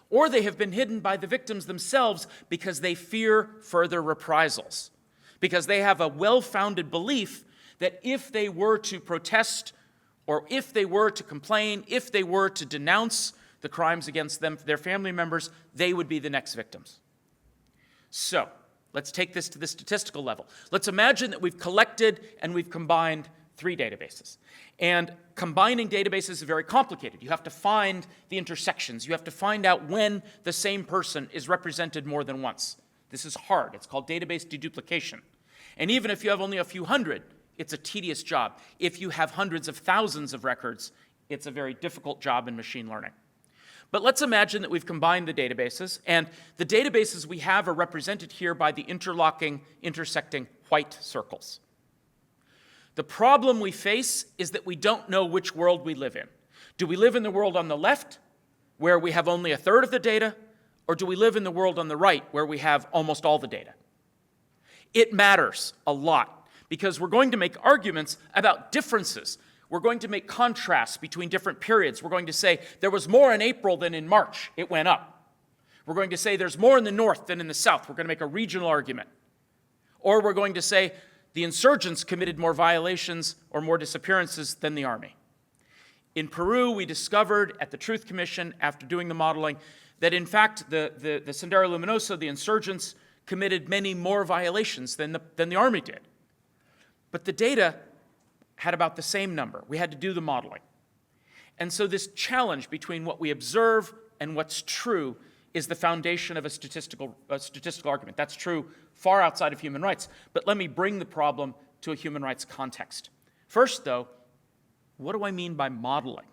or they have been hidden by the victims themselves because they fear further reprisals. Because they have a well-founded belief that if they were to protest, or if they were to complain, if they were to denounce the crimes against them, their family members, they would be the next victims. So, let's take this to the statistical level. Let's imagine that we've collected and we've combined 3 databases. And combining databases is very complicated. You have to find the intersections. You have to find out when the same person is represented more than once. This is hard. It's called database deduplication. And even if you have only a few hundred, it's a tedious job. If you have hundreds of thousands of records, it's a very difficult job in machine learning. But let's imagine that we've combined the databases, and the databases we have are represented here by the interlocking, intersecting white circles. The problem we face is that we don't know which world we live in. Do we live in the world on the left, where we have only a third of the data, or do we live in the world on the right, where we have almost all the data? It matters a lot, because we're going to make arguments about differences. We're going to make contrasts between different periods. We're going to say there was more in April than in March. It went up. We're going to say there's more in the north than in the south. We're going to make a regional argument. Or we're going to say the insurgents committed more violations or more disappearances than the army. In Peru, we discovered at the Truth Commission, after doing the modeling, that in fact the Sendero Luminoso, the insurgents, committed many more violations than the army did. But the data had about the same number. We had to do the modeling. And so this challenge between what we observe and what's true is the foundation of a statistical argument. That's true far outside of human rights. But let me bring the problem to a human rights context. First, though, what do I mean by modeling?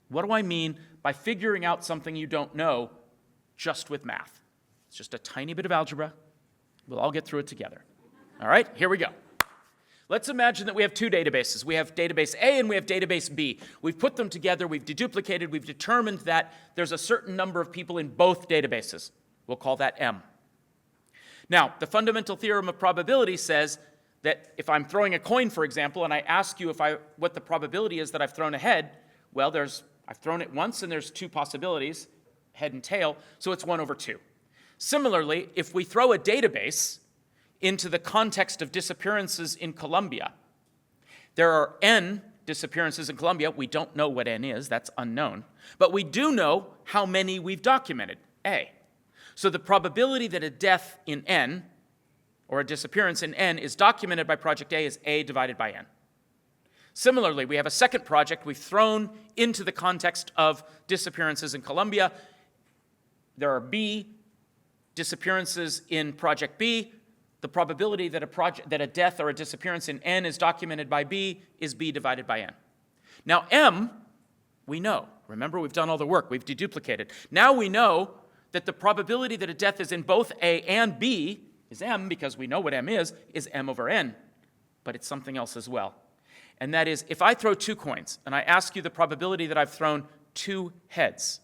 What do I mean by figuring out something you don't know just with math? It's just a tiny bit of algebra. We'll all get through it together. All right, here we go. Let's imagine that we have 2 databases. We have database A and we have database B. We've put them together, we've deduplicated, we've determined that there's a certain number of people in both databases. We'll call that M. Now, the fundamental theorem of probability says that if I'm throwing a coin, for example, and I ask you what the probability is that I've thrown a head, well, I've thrown it once and there's 2 possibilities, head and tail, so it's 1/2. Similarly, if we throw a database into the context of disappearances in Colombia, there are N disappearances in Colombia. We don't know what N is, that's unknown. But we do know how many we've documented, A. So the probability that a death in N, or a disappearance in N, is documented by project A is A divided by N. Similarly, we have a second project we've thrown into the context of disappearances in Colombia. There are B disappearances in project B. The probability that a death or a disappearance in N is documented by B is B divided by N. Now M, we know. Remember, we've done all the work. We've deduplicated. Now we know that the probability that a death is in both A and B is M, because we know what M is M over N. But it's something else as well. And that is, if I throw 2 coins, and I ask you the probability that I've thrown 2 heads,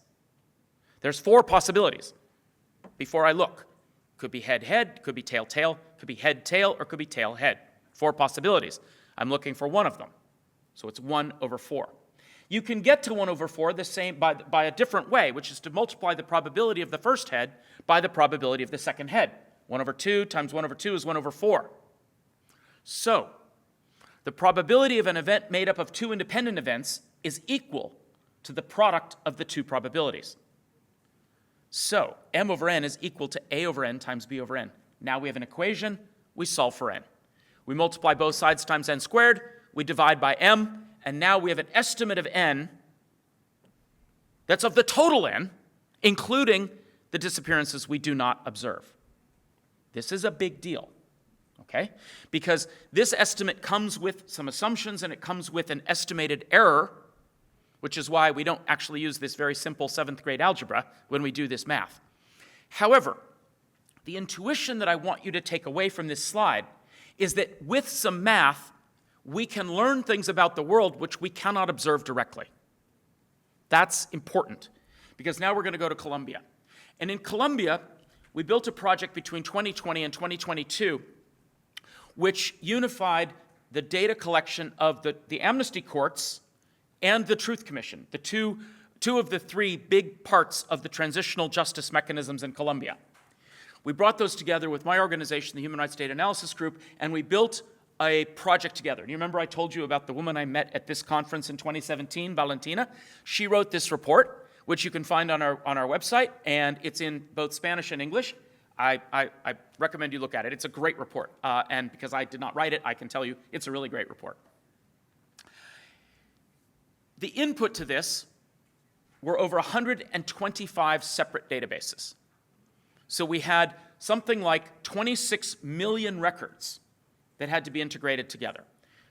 there's 4 possibilities before I look. Could be head-head, could be tail-tail, could be head-tail, or could be tail-head. 4 possibilities. I'm looking for one of them. So it's 1/4. You can get to 1/4 the same by a different way, which is to multiply the probability of the first head by the probability of the second head. 1/2 times 1/2 is 1/4. So the probability of an event made up of 2 independent events is equal to the product of the 2 probabilities. So M over N is equal to A over N times B over N. Now we have an equation, we solve for N. We multiply both sides times n squared, we divide by m, and now we have an estimate of n that's of the total n, including the disappearances we do not observe. This is a big deal, okay? Because this estimate comes with some assumptions and it comes with an estimated error, which is why we don't actually use this very simple 7th grade algebra when we do this math. However, the intuition that I want you to take away from this slide is that with some math, we can learn things about the world which we cannot observe directly. That's important, because now we're going to go to Colombia. And in Colombia, we built a project between 2020 and 2022 which unified the data collection of the amnesty courts and the Truth Commission, the two of the three big parts of the transitional justice mechanisms in Colombia. We brought those together with my organization, the Human Rights Data Analysis Group, and we built a project together. You remember I told you about the woman I met at this conference in 2017, Valentina? She wrote this report, which you can find on our website, and it's in both Spanish and English. I recommend you look at it. It's a great report, and because I did not write it, I can tell you it's a really great report. The input to this were over 125 separate databases. So we had something like 26 million records that had to be integrated together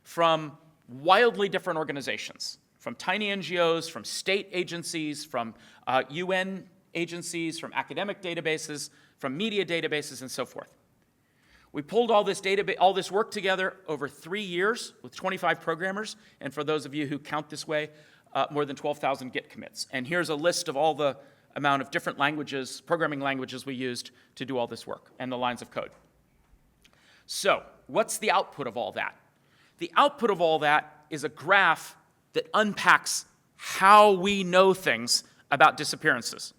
from wildly different organizations, from tiny NGOs, from state agencies, from UN agencies, from academic databases, from media databases, and so forth. We pulled all this work together over 3 years with 25 programmers, and for those of you who count this way, more than 12,000 Git commits. And here's a list of all the amount of different languages, programming languages we used to do all this work, and the lines of code. So, what's the output of all that? The output of all that is a graph that unpacks how we know things about disappearances.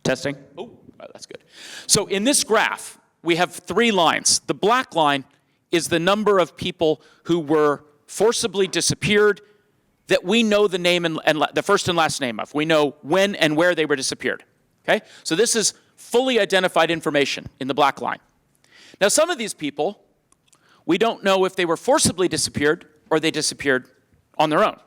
Testing? Oh, that's good. So in this graph, we have 3 lines. The black line is the number of people who were forcibly disappeared that we know the name and the first and last name of. We know when and where they were disappeared. Okay? So this is fully identified information in the black line. Now, some of these people, we don't know if they were forcibly disappeared or they disappeared on their own.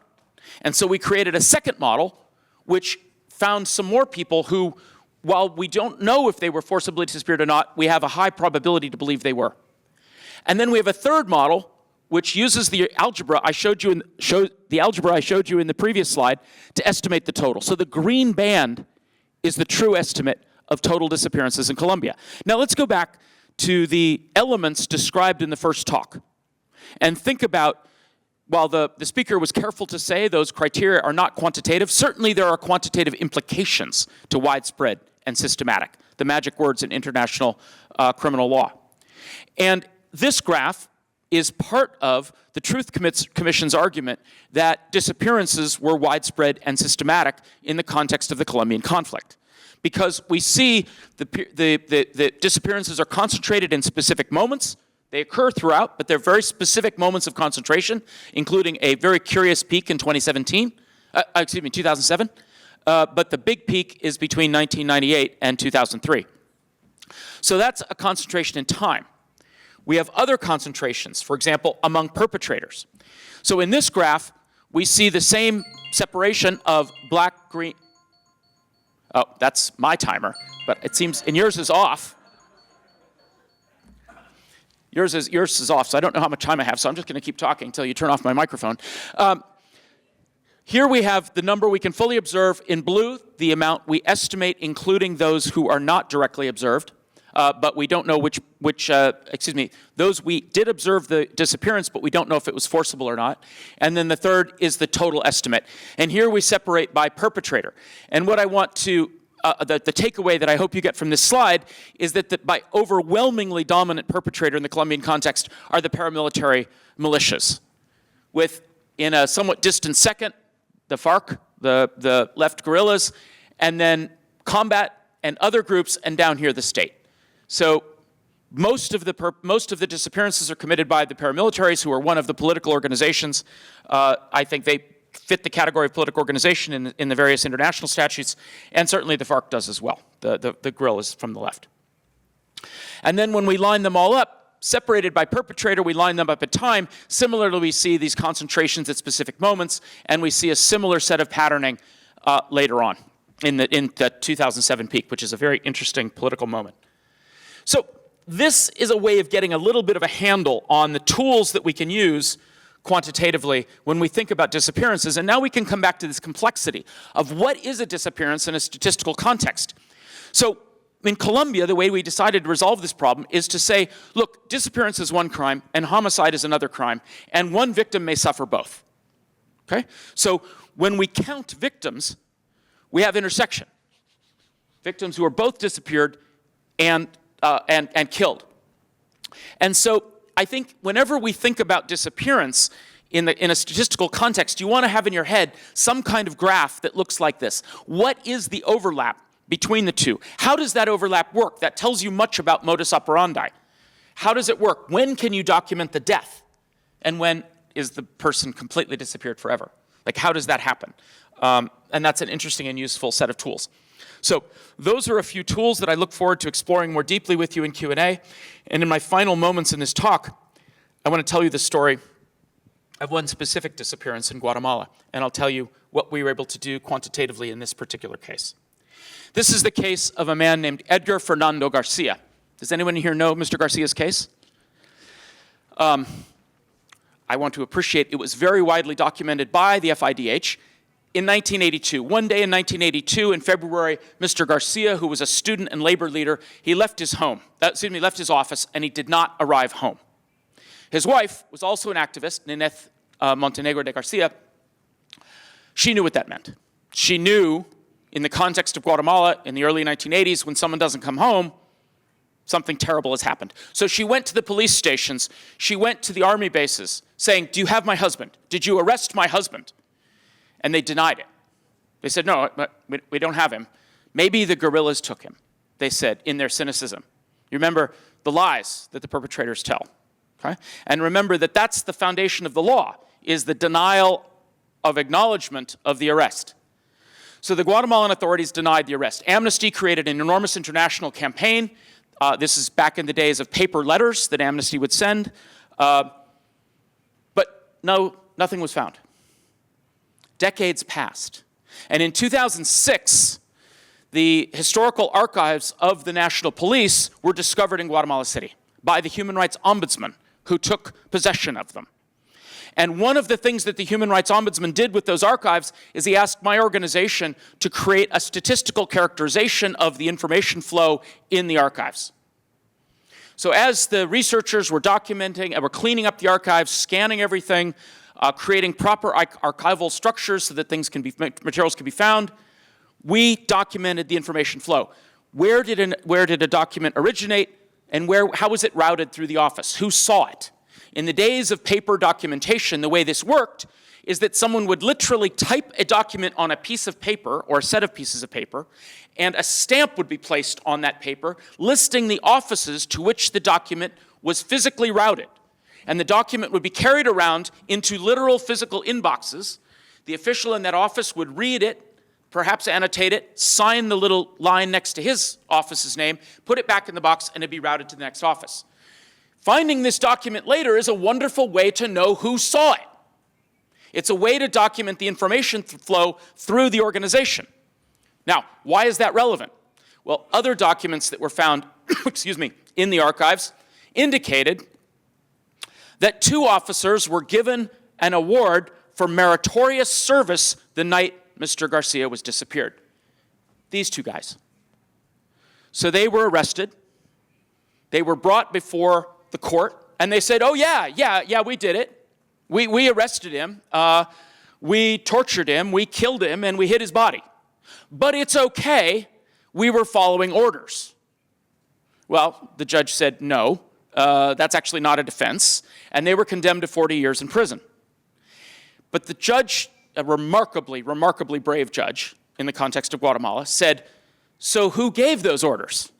And so we created a second model which found some more people who, while we don't know if they were forcibly disappeared or not, we have a high probability to believe they were. And then we have a third model which uses the algebra I showed you in the previous slide to estimate the total. So the green band is the true estimate of total disappearances in Colombia. Now let's go back to the elements described in the first talk and think about, while the speaker was careful to say those criteria are not quantitative, certainly there are quantitative implications to widespread and systematic, the magic words in international criminal law. And this graph is part of the Truth Commission's argument that disappearances were widespread and systematic in the context of the Colombian conflict. Because we see the disappearances are concentrated in specific moments. They occur throughout, but they're very specific moments of concentration, including a very curious peak in 2007. But the big peak is between 1998 and 2003. So that's a concentration in time. We have other concentrations, for example, among perpetrators. So in this graph, we see the same separation of black, green. Oh, that's my timer, but it seems, and yours is off. Yours is off, so I don't know how much time I have, so I'm just going to keep talking until you turn off my microphone. Here we have the number we can fully observe in blue, the amount we estimate, including those who are not directly observed, but we don't know those we did observe the disappearance, but we don't know if it was forcible or not. And then the third is the total estimate. And here we separate by perpetrator. And what I want to, the takeaway that I hope you get from this slide is that by overwhelmingly dominant perpetrator in the Colombian context are the paramilitary militias, with, in a somewhat distant second, the FARC, the left guerrillas, and then combat and other groups, and down here the state. So most of the disappearances are committed by the paramilitaries, who are one of the political organizations. I think they fit the category of political organization in the various international statutes, and certainly the FARC does as well, the guerrillas from the left. And then when we line them all up, separated by perpetrator, we line them up at time. Similarly, we see these concentrations at specific moments, and we see a similar set of patterning later on in the 2007 peak, which is a very interesting political moment. So this is a way of getting a little bit of a handle on the tools that we can use quantitatively when we think about disappearances. And now we can come back to this complexity of what is a disappearance in a statistical context. So in Colombia, the way we decided to resolve this problem is to say, look, disappearance is one crime and homicide is another crime, and one victim may suffer both. Okay? So when we count victims, we have intersection. Victims who are both disappeared and killed. And so I think whenever we think about disappearance in a statistical context, you want to have in your head some kind of graph that looks like this. What is the overlap between the two? How does that overlap work? That tells you much about modus operandi. How does it work? When can you document the death? And when is the person completely disappeared forever? Like, how does that happen? And that's an interesting and useful set of tools. So those are a few tools that I look forward to exploring more deeply with you in Q&A. And in my final moments in this talk, I want to tell you the story of one specific disappearance in Guatemala. And I'll tell you what we were able to do quantitatively in this particular case. This is the case of a man named Edgar Fernando Garcia. Does anyone here know Mr. Garcia's case? I want to appreciate it was very widely documented by the FIDH. In 1982, one day in 1982, in February, Mr. Garcia, who was a student and labor leader, he left his left his office, and he did not arrive home. His wife was also an activist, Nineth Montenegro de Garcia. She knew what that meant. She knew, in the context of Guatemala in the early 1980s, when someone doesn't come home, something terrible has happened. So she went to the police stations, she went to the army bases, saying, "Do you have my husband? Did you arrest my husband?" And they denied it. They said, "No, we don't have him. Maybe the guerrillas took him," they said in their cynicism. You remember the lies that the perpetrators tell. Okay? And remember that that's the foundation of the law, is the denial of acknowledgement of the arrest. So the Guatemalan authorities denied the arrest. Amnesty created an enormous international campaign. This is back in the days of paper letters that Amnesty would send. But no, nothing was found. Decades passed. And in 2006, the historical archives of the National Police were discovered in Guatemala City by the Human Rights Ombudsman, who took possession of them. And one of the things that the Human Rights Ombudsman did with those archives is he asked my organization to create a statistical characterization of the information flow in the archives. So as the researchers were documenting and were cleaning up the archives, scanning everything, creating proper archival structures so that materials can be found, we documented the information flow. Where did a document originate, and how was it routed through the office? Who saw it? In the days of paper documentation, the way this worked is that someone would literally type a document on a piece of paper or a set of pieces of paper, and a stamp would be placed on that paper listing the offices to which the document was physically routed. And the document would be carried around into literal physical inboxes. The official in that office would read it, perhaps annotate it, sign the little line next to his office's name, put it back in the box, and it'd be routed to the next office. Finding this document later is a wonderful way to know who saw it. It's a way to document the information flow through the organization. Now, why is that relevant? Well, other documents that were found in the archives indicated that 2 officers were given an award for meritorious service the night Mr. Garcia was disappeared. These 2 guys. So they were arrested. They were brought before the court, and they said, "Oh yeah, we did it. We arrested him. We tortured him. We killed him, and we hid his body. But it's okay. We were following orders." Well, the judge said, "No. That's actually not a defense," and they were condemned to 40 years in prison. But the judge, a remarkably brave judge in the context of Guatemala, said, "So who gave those orders?"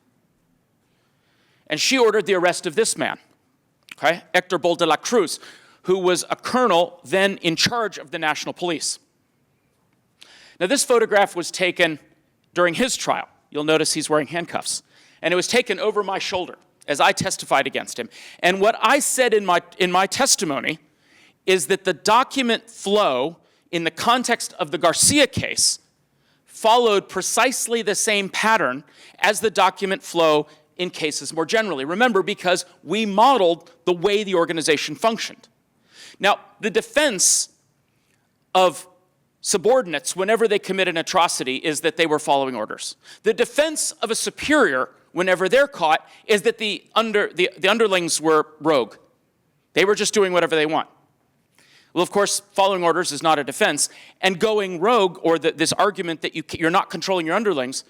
And she ordered the arrest of this man, okay, Hector Bol de la Cruz, who was a colonel then in charge of the National Police. Now, this photograph was taken during his trial. You'll notice he's wearing handcuffs. and it was taken over my shoulder as I testified against him. And what I said in my testimony is that the document flow in the context of the Garcia case followed precisely the same pattern as the document flow in cases more generally. Remember, because we modeled the way the organization functioned. Now, the defense of subordinates whenever they commit an atrocity is that they were following orders. The defense of a superior whenever they're caught is that the underlings were rogue. They were just doing whatever they want. Well, of course, following orders is not a defense, and going rogue, or this argument that you're not controlling your underlings,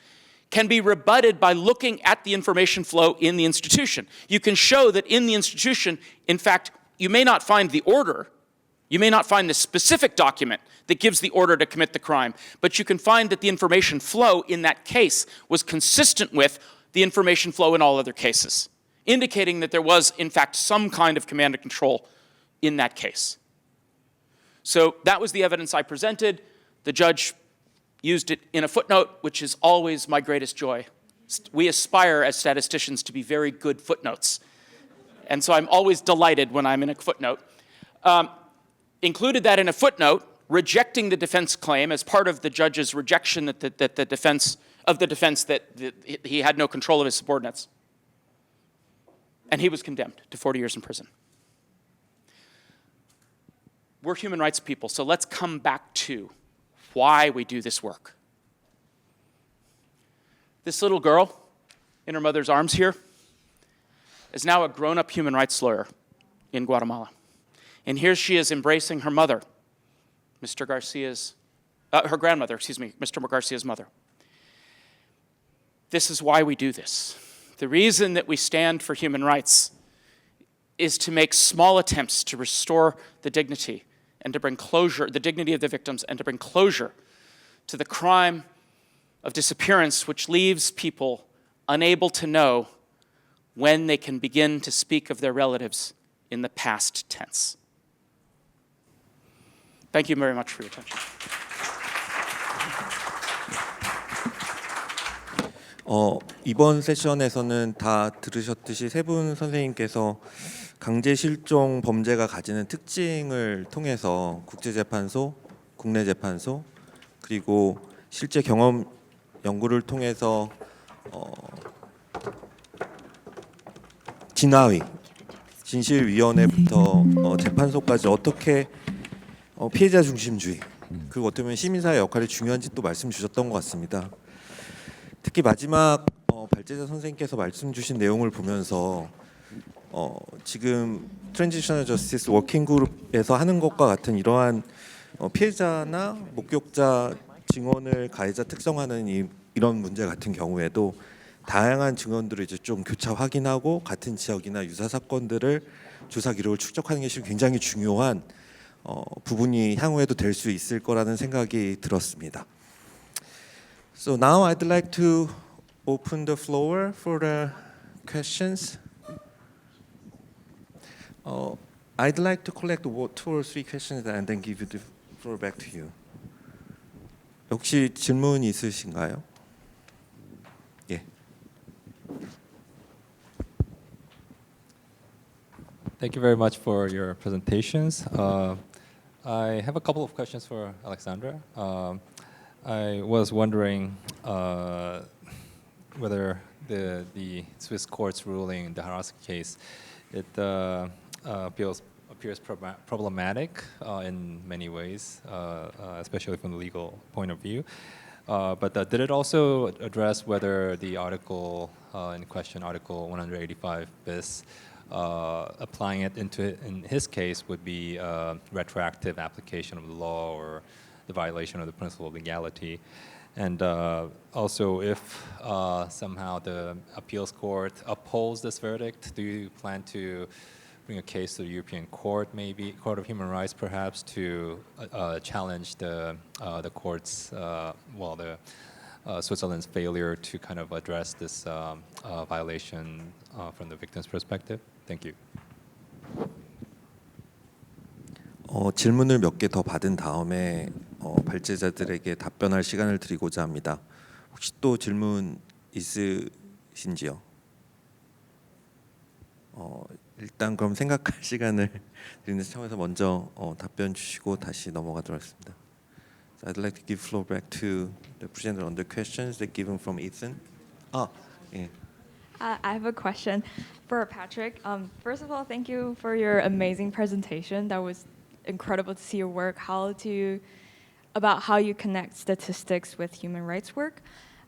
can be rebutted by looking at the information flow in the institution. You can show that in the institution, in fact, you may not find the order, you may not find the specific document that gives the order to commit the crime, but you can find that the information flow in that case was consistent with the information flow in all other cases, indicating that there was, in fact, some kind of command and control in that case. So that was the evidence I presented. The judge used it in a footnote, which is always my greatest joy. We aspire as statisticians to be very good footnotes. And so I'm always delighted when I'm in a footnote. Included that in a footnote, rejecting the defense claim as part of the judge's rejection that the defense that he had no control of his subordinates. And he was condemned to 40 years in prison. We're human rights people, so let's come back to why we do this work. This little girl in her mother's arms here is now a grown-up human rights lawyer in Guatemala. And here she is embracing her mother, her grandmother, Mr. Garcia's mother. This is why we do this. The reason that we stand for human rights is to make small attempts to restore the dignity and to bring closure, the dignity of the victims, and to bring closure to the crime of disappearance, which leaves people unable to know when they can begin to speak of their relatives in the past tense. Thank you very much for your attention. 이번 세션에서는 다 들으셨듯이 세 분 선생님께서 강제 실종 범죄가 가지는 특징을 통해서 국제재판소, 국내 재판소, 그리고 실제 경험 연구를 통해서 진화의 진실위원회부터 재판소까지 어떻게 피해자 중심주의, 그리고 어떻게 보면 시민사회 역할이 중요한지 또 말씀 주셨던 것 같습니다. 특히 마지막 발제자 선생님께서 말씀 주신 내용을 보면서 지금 Transitional Justice Working Group에서 하는 것과 같은 이러한 피해자나 목격자 증언을 가해자 특성화하는 이런 문제 같은 경우에도 다양한 증언들을 이제 좀 교차 확인하고 같은 지역이나 유사 사건들을 조사 기록을 축적하는 것이 굉장히 중요한 부분이 향후에도 될 수 있을 거라는 생각이 들었습니다. So now I'd like to open the floor for the questions. I'd like to collect 2 or 3 questions and then give the floor back to you. 혹시 질문 있으신가요? 예. Thank you very much for your presentations. I have a couple of questions for Alexandra. I was wondering whether the Swiss court's ruling in the Harasaki case, it appears problematic in many ways, especially from the legal point of view. But did it also address whether the article in question, Article 185 bis, applying it in his case would be a retroactive application of the law or the violation of the principle of legality? And also, if somehow the appeals court upholds this verdict, do you plan to bring a case to the European Court, maybe Court of Human Rights, perhaps, to challenge the court's, Switzerland's failure to kind of address this violation from the victim's perspective? Thank you. 질문을 몇 개 더 받은 다음에 발제자들에게 답변할 시간을 드리고자 합니다. 혹시 또 질문 있으신 것인지요? 일단 그럼 생각할 시간을 드리는 차원에서 먼저 답변 주시고 다시 넘어가도록 하겠습니다. So I'd like to give floor back to the presenter on the questions that given from Ethan. 예. I have a question for Patrick. First of all, thank you for your amazing presentation. That was incredible to see your work, about how you connect statistics with human rights work.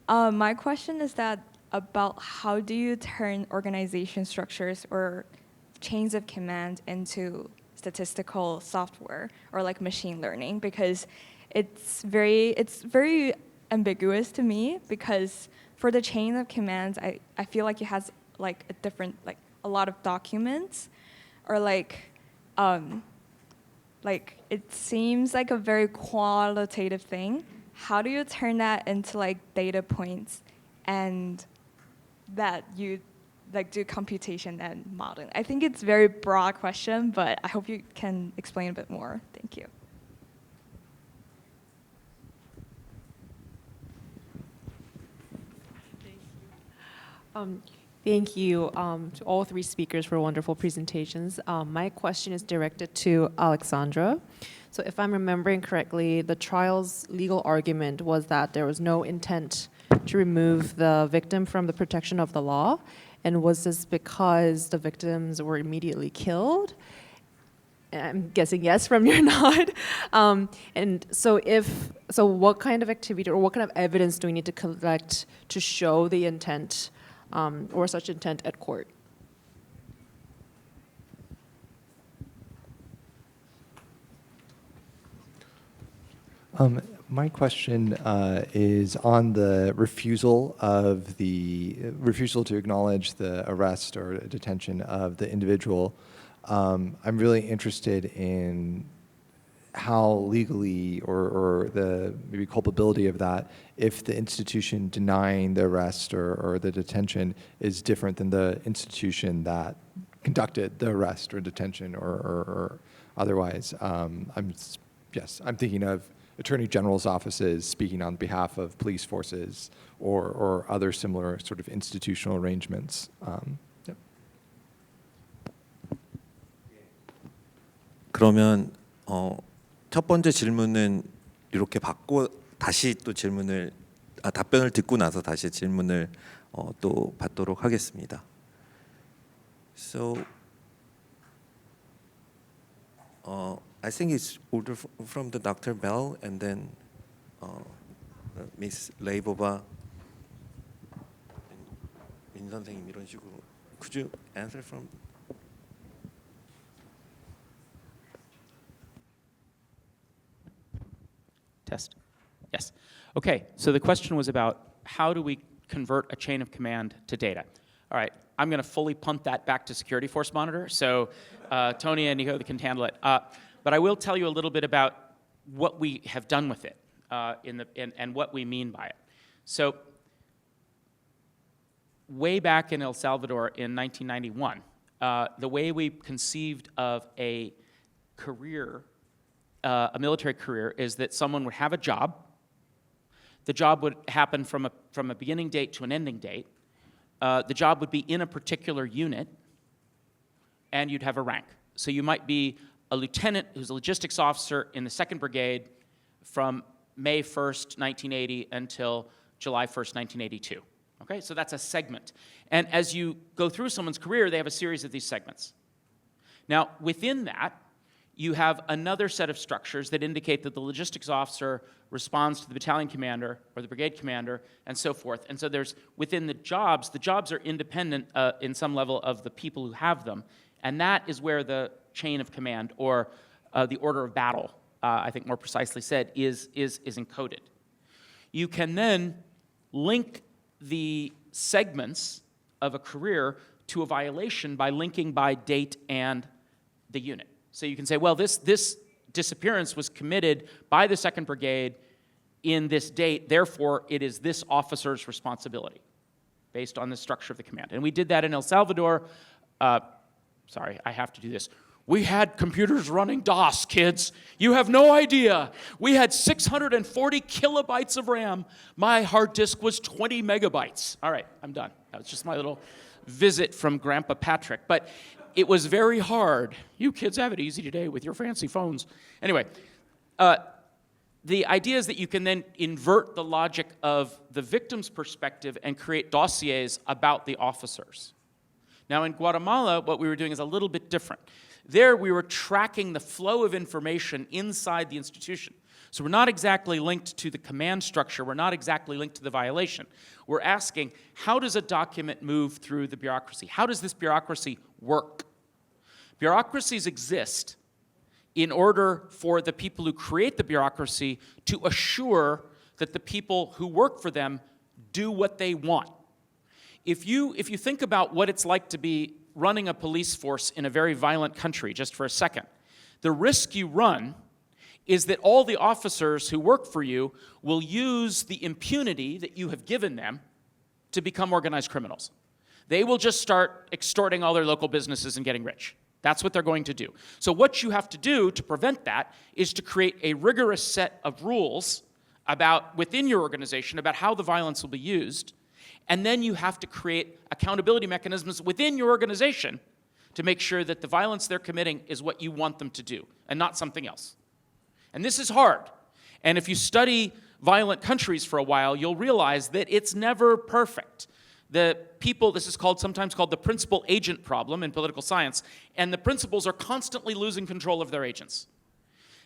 My question is that about how do you turn organization structures or chains of command into statistical software or like machine learning? Because it's very ambiguous to me, because for the chain of commands, I feel like it has like a lot of documents, or like it seems like a very qualitative thing. How do you turn that into like data points and that you like do computation and modeling? I think it's a very broad question, but I hope you can explain a bit more. Thank you. Thank you to all three speakers for wonderful presentations. My question is directed to Alexandra. So if I'm remembering correctly, the trial's legal argument was that there was no intent to remove the victim from the protection of the law. And was this because the victims were immediately killed? I'm guessing yes from your nod. And so what kind of activity or what kind of evidence do we need to collect to show the intent or such intent at court? My question is on the refusal to acknowledge the arrest or detention of the individual. I'm really interested in how legally or the maybe culpability of that, if the institution denying the arrest or the detention is different than the institution that conducted the arrest or detention or otherwise. I'm thinking of Attorney General's offices speaking on behalf of police forces or other similar sort of institutional arrangements. Yep. 그러면 첫 번째 질문은 이렇게 받고 다시 또 답변을 듣고 나서 다시 질문을 또 받도록 하겠습니다. So I think it's order from the Dr. Bell and then Miss Leibova, 민 선생님 이런 식으로. Could you answer from? Test. Yes. Okay, so the question was about how do we convert a chain of command to data? All right, I'm going to fully punt that back to Security Force Monitor, so Tony and Nico can handle it. But I will tell you a little bit about what we have done with it and what we mean by it. So way back in El Salvador in 1991, the way we conceived of a career, a military career, is that someone would have a job. The job would happen from a beginning date to an ending date. The job would be in a particular unit, and you'd have a rank. So you might be a lieutenant who's a logistics officer in the 2nd Brigade from May 1st, 1980 until July 1st, 1982. Okay, so that's a segment. And as you go through someone's career, they have a series of these segments. Now, within that, you have another set of structures that indicate that the logistics officer responds to the battalion commander or the brigade commander and so forth. And so there's, within the jobs are independent in some level of the people who have them. And that is where the chain of command or the order of battle, I think more precisely said, is encoded. You can then link the segments of a career to a violation by linking by date and the unit. So you can say, well, this disappearance was committed by the 2nd Brigade in this date, therefore it is this officer's responsibility based on the structure of the command. And we did that in El Salvador. Sorry, I have to do this. We had computers running DOS, kids. You have no idea. We had 640 kilobytes of RAM. My hard disk was 20 megabytes. All right, I'm done. That was just my little visit from Grandpa Patrick. But it was very hard. You kids have it easy today with your fancy phones. Anyway, the idea is that you can then invert the logic of the victim's perspective and create dossiers about the officers. Now, in Guatemala, what we were doing is a little bit different. There, we were tracking the flow of information inside the institution. So we're not exactly linked to the command structure. We're not exactly linked to the violation. We're asking, how does a document move through the bureaucracy? How does this bureaucracy work? Bureaucracies exist in order for the people who create the bureaucracy to assure that the people who work for them do what they want. If you think about what it's like to be running a police force in a very violent country, just for a second, the risk you run is that all the officers who work for you will use the impunity that you have given them to become organized criminals. They will just start extorting all their local businesses and getting rich. That's what they're going to do. So what you have to do to prevent that is to create a rigorous set of rules within your organization about how the violence will be used, and then you have to create accountability mechanisms within your organization to make sure that the violence they're committing is what you want them to do and not something else. And this is hard. And if you study violent countries for a while, you'll realize that it's never perfect. This is sometimes called the principal-agent problem in political science, and the principals are constantly losing control of their agents.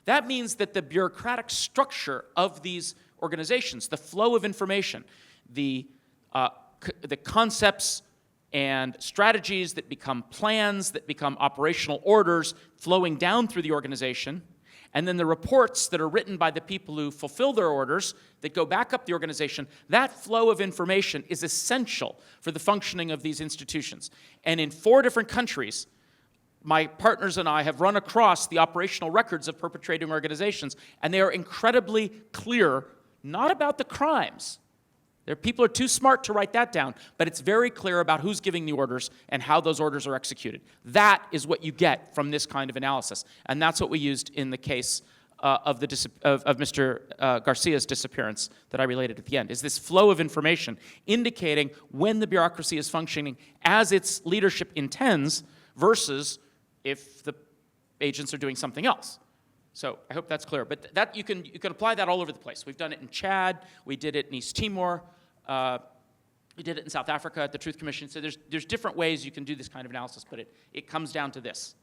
That means that the bureaucratic structure of these organizations, the flow of information, the concepts and strategies that become plans, that become operational orders flowing down through the organization, and then the reports that are written by the people who fulfill their orders that go back up the organization, that flow of information is essential for the functioning of these institutions. And in 4 different countries, my partners and I have run across the operational records of perpetrating organizations, and they are incredibly clear, not about the crimes. People are too smart to write that down, but it's very clear about who's giving the orders and how those orders are executed. That is what you get from this kind of analysis, and that's what we used in the case of Mr. Garcia's disappearance that I related at the end, is this flow of information indicating when the bureaucracy is functioning as its leadership intends versus if the agents are doing something else. So I hope that's clear. But that you can apply that all over the place. We've done it in Chad. We did it in East Timor. We did it in South Africa at the Truth Commission. So there's different ways you can do this kind of analysis, but it comes down to this.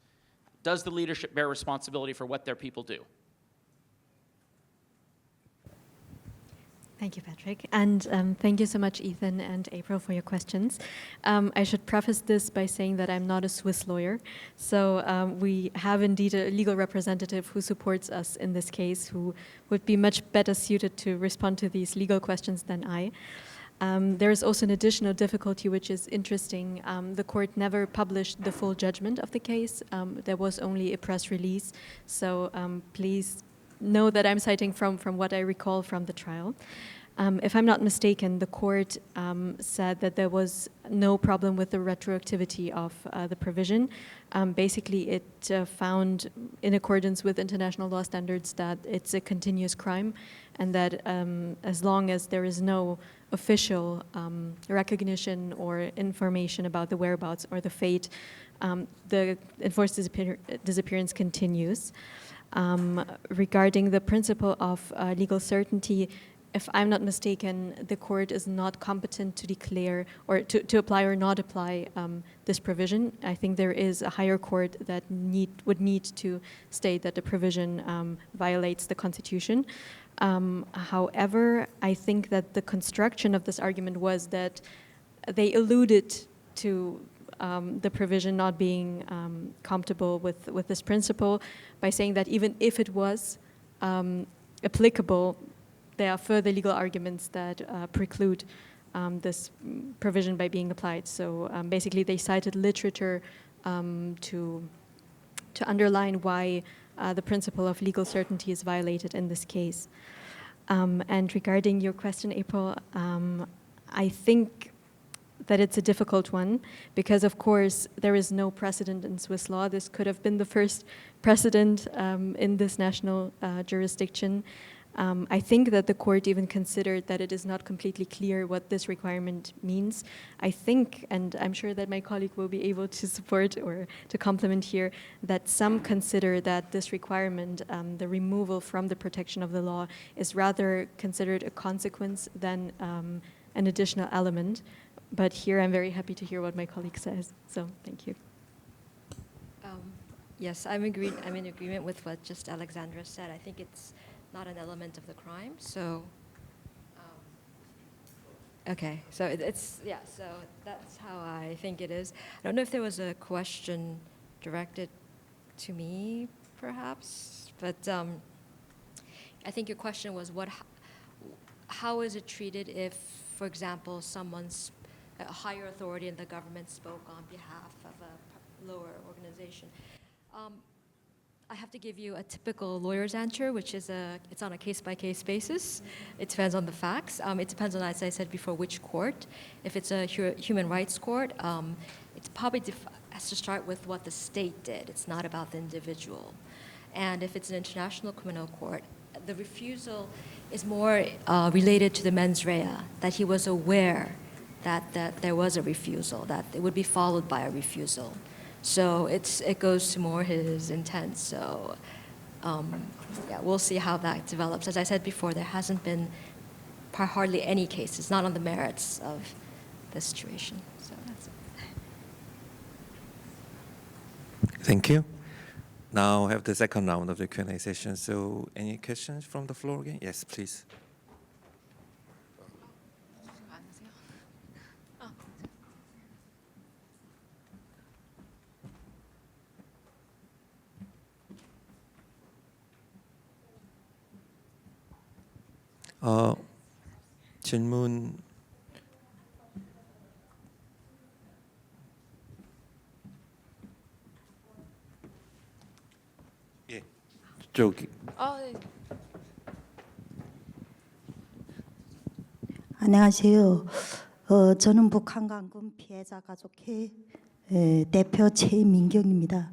Does the leadership bear responsibility for what their people do? Thank you, Patrick. And thank you so much, Ethan and April, for your questions. I should preface this by saying that I'm not a Swiss lawyer. So we have indeed a legal representative who supports us in this case, who would be much better suited to respond to these legal questions than I. There is also an additional difficulty, which is interesting. The court never published the full judgment of the case. There was only a press release. So please know that I'm citing from what I recall from the trial. If I'm not mistaken, the court said that there was no problem with the retroactivity of the provision. Basically, it found, in accordance with international law standards, that it's a continuous crime, and that as long as there is no official recognition or information about the whereabouts or the fate, the enforced disappearance continues. Regarding the principle of legal certainty, if I'm not mistaken, the court is not competent to declare or to apply or not apply this provision. I think there is a higher court that would need to state that the provision violates the Constitution. However, I think that the construction of this argument was that they alluded to the provision not being compatible with this principle by saying that even if it was applicable, there are further legal arguments that preclude this provision by being applied. So basically they cited literature to underline why the principle of legal certainty is violated in this case. And regarding your question, April, I think that it's a difficult one because, of course, there is no precedent in Swiss law. This could have been the first precedent in this national jurisdiction. I think that the court even considered that it is not completely clear what this requirement means. I think, and I'm sure that my colleague will be able to support or to complement here, that some consider that this requirement, the removal from the protection of the law, is rather considered a consequence than an additional element. But here I'm very happy to hear what my colleague says. So thank you. Yes, I'm in agreement with what just Alexandra said. I think it's not an element of the crime. So, okay, so so that's how I think it is. I don't know if there was a question directed to me, perhaps, but I think your question was how is it treated if, for example, a higher authority in the government spoke on behalf of a lower organization? I have to give you a typical lawyer's answer, which is it's on a case-by-case basis. It depends on the facts. It depends on, as I said before, which court. If it's a human rights court, it probably has to start with what the state did. It's not about the individual. And if it's an international criminal court, the refusal is more related to the mens rea, that he was aware that there was a refusal, that it would be followed by a refusal. So it goes to more his intent. So we'll see how that develops. As I said before, there hasn't been hardly any cases, not on the merits of the situation. So that's it. Thank you. Now I have the second round of the Q&A session. So any questions from the floor again? Yes, please. 질문. 예, 저기. 안녕하세요. 저는 북한 강금 피해자 가족회 대표 최민경입니다.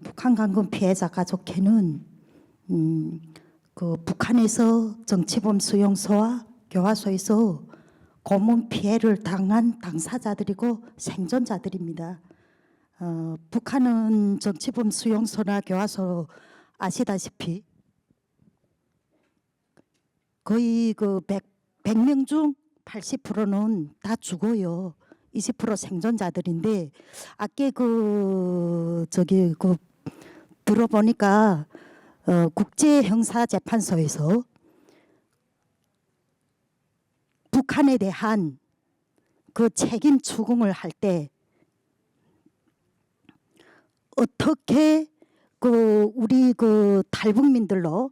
북한 강금 피해자 가족회는 그 북한에서 정치범 수용소와 교화소에서 고문 피해를 당한 당사자들이고 생존자들입니다. 북한은 정치범 수용소나 교화소 아시다시피 거의 그 100명 중 80%는 다 죽어요. 20% 생존자들인데 아까 들어보니까 국제형사재판소에서 북한에 대한 그 책임 추궁을 할 때 어떻게 우리 탈북민들로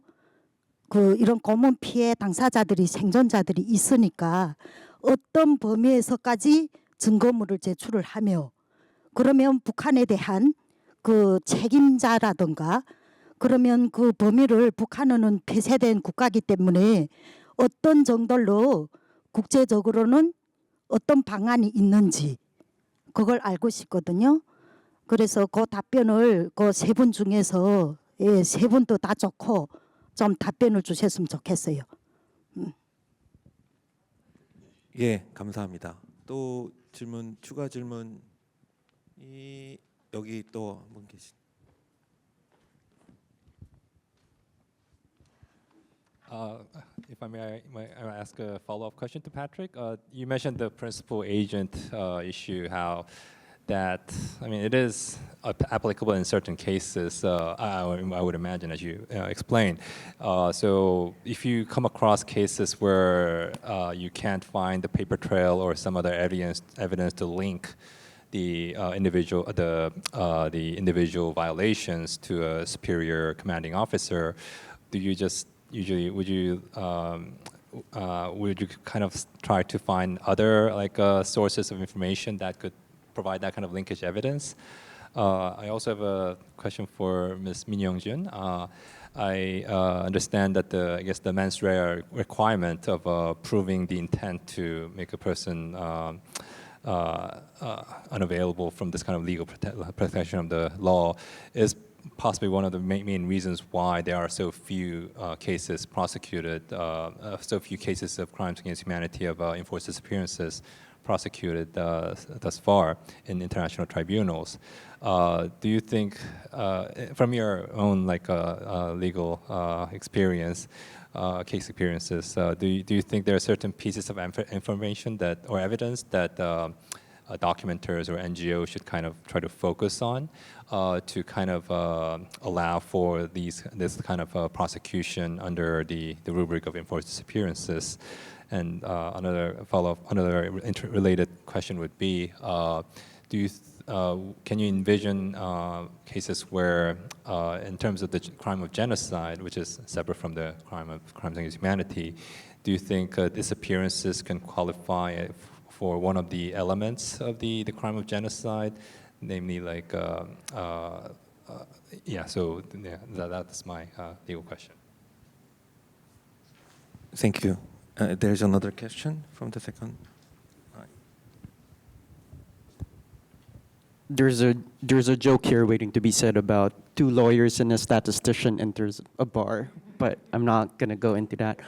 이런 고문 피해 당사자들이 생존자들이 있으니까 어떤 범위에서까지 증거물을 제출을 하며 그러면 북한에 대한 그 책임자라든가 그러면 그 범위를 북한은 폐쇄된 국가이기 때문에 어떤 정도로 국제적으로는 어떤 방안이 있는지 그걸 알고 싶거든요. 그래서 그 답변을 그 세 분 중에서 세 분도 다 좋고 좀 답변을 주셨으면 좋겠어요. 예, 감사합니다. 또 추가 질문 여기 또 한 분 계신. If I may ask a follow-up question to Patrick. You mentioned the principal agent issue, how that, it is applicable in certain cases, I would imagine, as you explained. So if you come across cases where you can't find the paper trail or some other evidence to link the individual violations to a superior commanding officer, do you just would you kind of try to find other sources of information that could provide that kind of linkage evidence? I also have a question for Ms. Min Yongjune. I understand that the mens rea requirement of proving the intent to make a person unavailable from this kind of legal protection of the law is possibly one of the main reasons why there are so few cases prosecuted, so few cases of crimes against humanity of enforced disappearances prosecuted thus far in international tribunals. Do you think, from your own legal experience, case experiences, do you think there are certain pieces of information that or evidence that documenters or NGOs should kind of try to focus on to kind of allow for this kind of prosecution under the rubric of enforced disappearances? And another interrelated question would be, can you envision cases where, in terms of the crime of genocide, which is separate from the crimes against humanity, do you think disappearances can qualify for one of the elements of the crime of genocide, namely that's my legal question. Thank you. There's another question from the second. There's a joke here waiting to be said about two lawyers and a statistician enters a bar, but I'm not gonna go into that.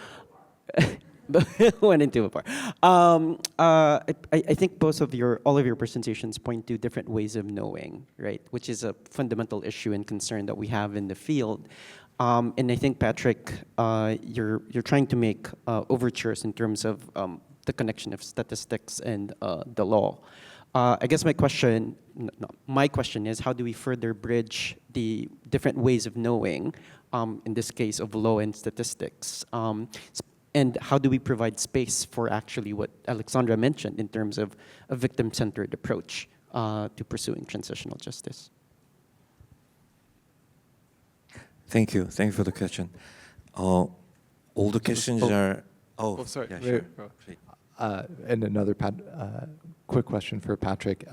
Went into a bar. I think all of your presentations point to different ways of knowing, right? Which is a fundamental issue and concern that we have in the field. And I think, Patrick, you're trying to make overtures in terms of the connection of statistics and the law. I guess my question is, how do we further bridge the different ways of knowing, in this case of law and statistics, and how do we provide space for actually what Alexandra mentioned in terms of a victim-centered approach to pursuing transitional justice? Thank you. Thank you for the question. All the questions are. Oh, sorry. Yeah, sure. And another quick question for Patrick.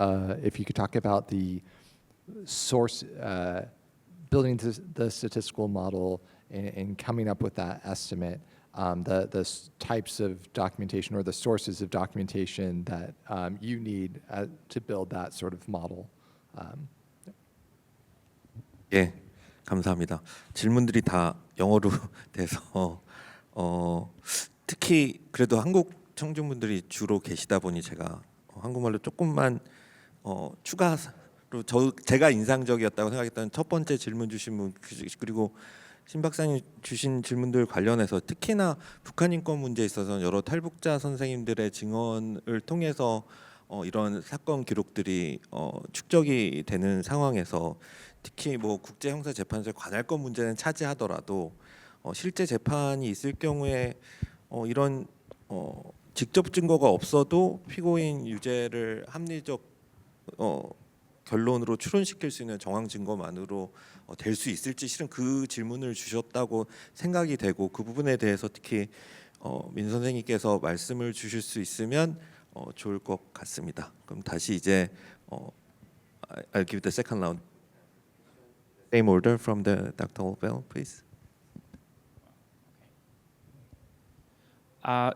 If you could talk about the source, building the statistical model and coming up with that estimate, the types of documentation or the sources of documentation that you need to build that sort of model. 예, 감사합니다. 질문들이 다 영어로 돼서 특히 그래도 한국 청중분들이 주로 계시다 보니 제가 한국말로 조금만 추가로 제가 인상적이었다고 생각했던 첫 번째 질문 주신 분 그리고 신 박사님 주신 질문들 관련해서 특히나 북한 인권 문제에 있어서 여러 탈북자 선생님들의 증언을 통해서 이런 사건 기록들이 축적이 되는 상황에서 특히 뭐 국제형사재판소의 관할권 문제는 차지하더라도 실제 재판이 있을 경우에 이런 직접 증거가 없어도 피고인 유죄를 합리적 결론으로 추론시킬 수 있는 정황 증거만으로 될 수 있을지 실은 그 질문을 주셨다고 생각이 되고 그 부분에 대해서 특히 민 선생님께서 말씀을 주실 수 있으면 좋을 것 같습니다. 그럼 다시 이제 I'll give the second round. Same order from the Dr. Bell, please.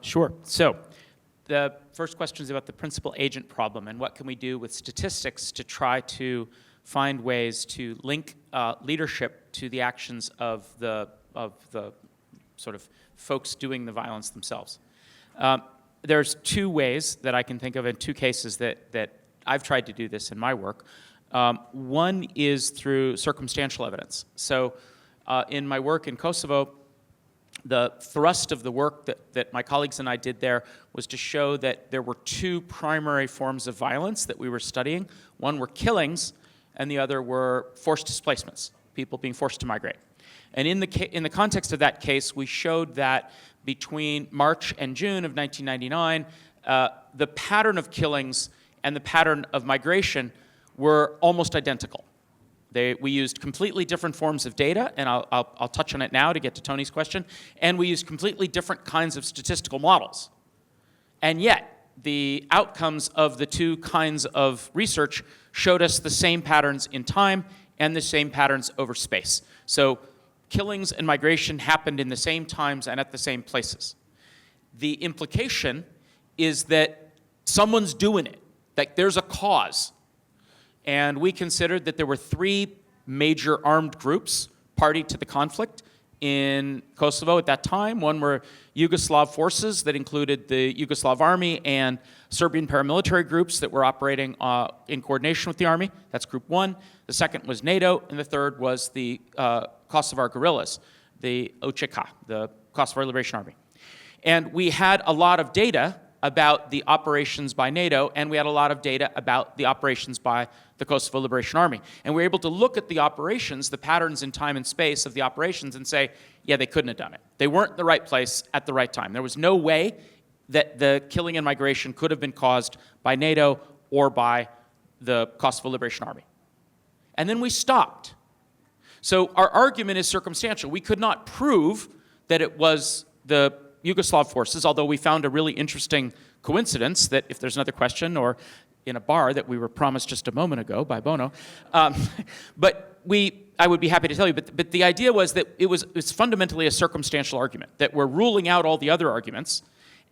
Sure. So the first question is about the principal agent problem and what can we do with statistics to try to find ways to link leadership to the actions of the sort of folks doing the violence themselves. There's two ways that I can think of in two cases that I've tried to do this in my work. One is through circumstantial evidence. So in my work in Kosovo, the thrust of the work that my colleagues and I did there was to show that there were two primary forms of violence that we were studying. One were killings, and the other were forced displacements, people being forced to migrate. And in the context of that case, we showed that between March and June of 1999, the pattern of killings and the pattern of migration were almost identical. We used completely different forms of data, and I'll touch on it now to get to Tony's question, and we used completely different kinds of statistical models. And yet, the outcomes of the two kinds of research showed us the same patterns in time and the same patterns over space. So killings and migration happened in the same times and at the same places. The implication is that someone's doing it, that there's a cause. And we considered that there were three major armed groups party to the conflict in Kosovo at that time. One were Yugoslav forces that included the Yugoslav army and Serbian paramilitary groups that were operating in coordination with the army. That's group one. The second was NATO, and the third was the Kosovar guerrillas, the OCK, the Kosovar Liberation Army. And we had a lot of data about the operations by NATO, and we had a lot of data about the operations by the Kosovo Liberation Army. And we were able to look at the operations, the patterns in time and space of the operations, and say, yeah, they couldn't have done it. They weren't in the right place at the right time. There was no way that the killing and migration could have been caused by NATO or by the Kosovo Liberation Army. And then we stopped. So our argument is circumstantial. We could not prove that it was the Yugoslav forces, although we found a really interesting coincidence that if there's another question, or in a bar that we were promised just a moment ago by Bono, but I would be happy to tell you, but the idea was that it's fundamentally a circumstantial argument, that we're ruling out all the other arguments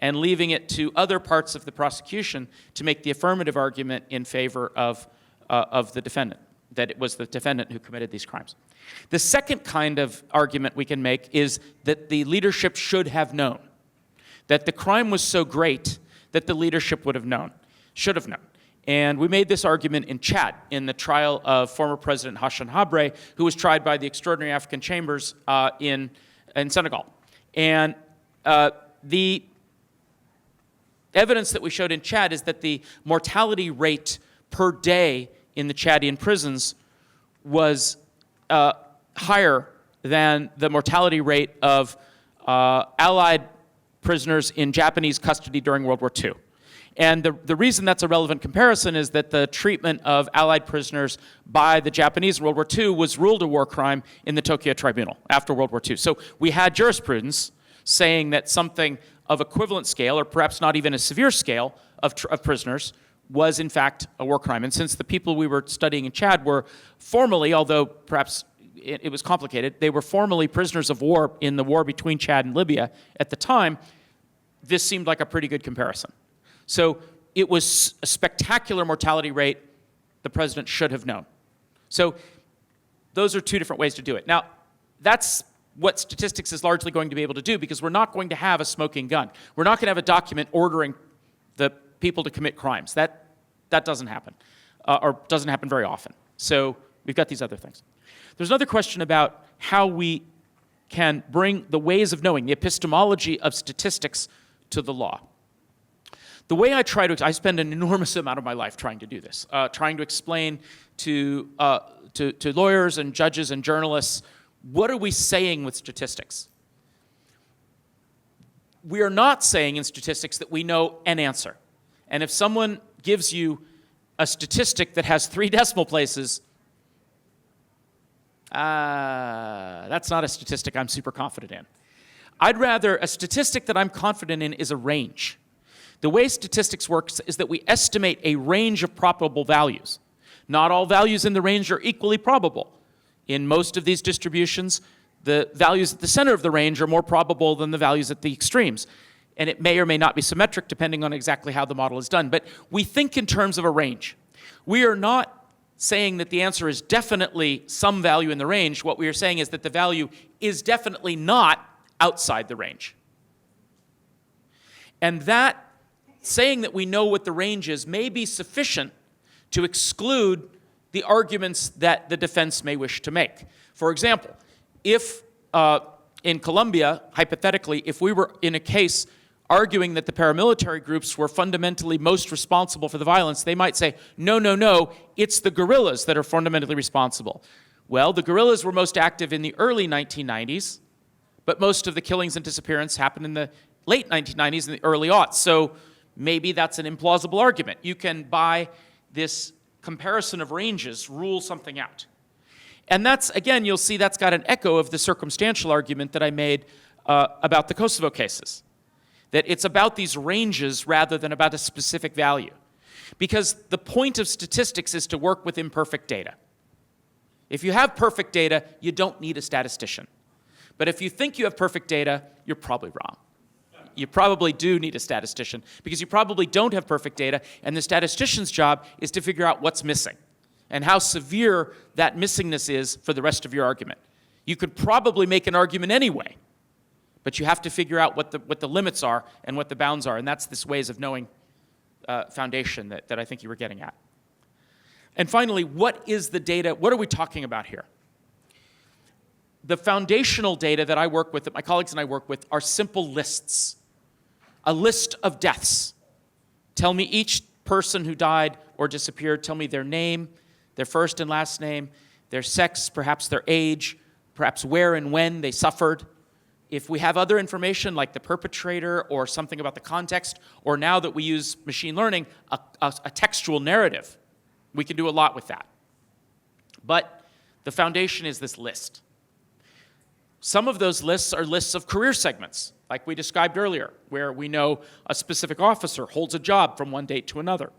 and leaving it to other parts of the prosecution to make the affirmative argument in favor of the defendant, that it was the defendant who committed these crimes. The second kind of argument we can make is that the leadership should have known, that the crime was so great that the leadership would have known, should have known. And we made this argument in Chad, in the trial of former President Hassan Habre, who was tried by the Extraordinary African Chambers in Senegal. And the evidence that we showed in Chad is that the mortality rate per day in the Chadian prisons was higher than the mortality rate of Allied prisoners in Japanese custody during World War II. And the reason that's a relevant comparison is that the treatment of Allied prisoners by the Japanese in World War II was ruled a war crime in the Tokyo Tribunal after World War II. So we had jurisprudence saying that something of equivalent scale, or perhaps not even a severe scale, of prisoners was in fact a war crime. And since the people we were studying in Chad were formally, although perhaps it was complicated, they were formally prisoners of war in the war between Chad and Libya at the time, this seemed like a pretty good comparison. So it was a spectacular mortality rate the president should have known. So those are two different ways to do it. Now, that's what statistics is largely going to be able to do, because we're not going to have a smoking gun. We're not going to have a document ordering the people to commit crimes. That doesn't happen, or doesn't happen very often. So we've got these other things. There's another question about how we can bring the ways of knowing, the epistemology of statistics, to the law. The way I spend an enormous amount of my life trying to do this, trying to explain to lawyers and judges and journalists, what are we saying with statistics? We are not saying in statistics that we know an answer. And if someone gives you a statistic that has 3 decimal places, that's not a statistic I'm super confident in. A statistic that I'm confident in is a range. The way statistics works is that we estimate a range of probable values. Not all values in the range are equally probable. In most of these distributions, the values at the center of the range are more probable than the values at the extremes. And it may or may not be symmetric depending on exactly how the model is done. But we think in terms of a range. We are not saying that the answer is definitely some value in the range. What we are saying is that the value is definitely not outside the range. And that saying that we know what the range is may be sufficient to exclude the arguments that the defense may wish to make. For example, if in Colombia, hypothetically, if we were in a case arguing that the paramilitary groups were fundamentally most responsible for the violence, they might say, no, no, no, it's the guerrillas that are fundamentally responsible. Well, the guerrillas were most active in the early 1990s, but most of the killings and disappearance happened in the late 1990s and the early aughts. So maybe that's an implausible argument. You can, by this comparison of ranges, rule something out. And that's, again, you'll see that's got an echo of the circumstantial argument that I made about the Kosovo cases. That it's about these ranges rather than about a specific value. Because the point of statistics is to work with imperfect data. If you have perfect data, you don't need a statistician. But if you think you have perfect data, you're probably wrong. You probably do need a statistician because you probably don't have perfect data, and the statistician's job is to figure out what's missing. and how severe that missingness is for the rest of your argument. You could probably make an argument anyway, but you have to figure out what the limits are and what the bounds are, and that's this ways of knowing foundation that I think you were getting at. And finally, what is the data? What are we talking about here? The foundational data that I work with, that my colleagues and I work with, are simple lists. A list of deaths. Tell me each person who died or disappeared, tell me their name, their first and last name, their sex, perhaps their age, perhaps where and when they suffered. If we have other information like the perpetrator or something about the context, or now that we use machine learning, a textual narrative, we can do a lot with that. But the foundation is this list. Some of those lists are lists of career segments, like we described earlier, where we know a specific officer holds a job from one date to another.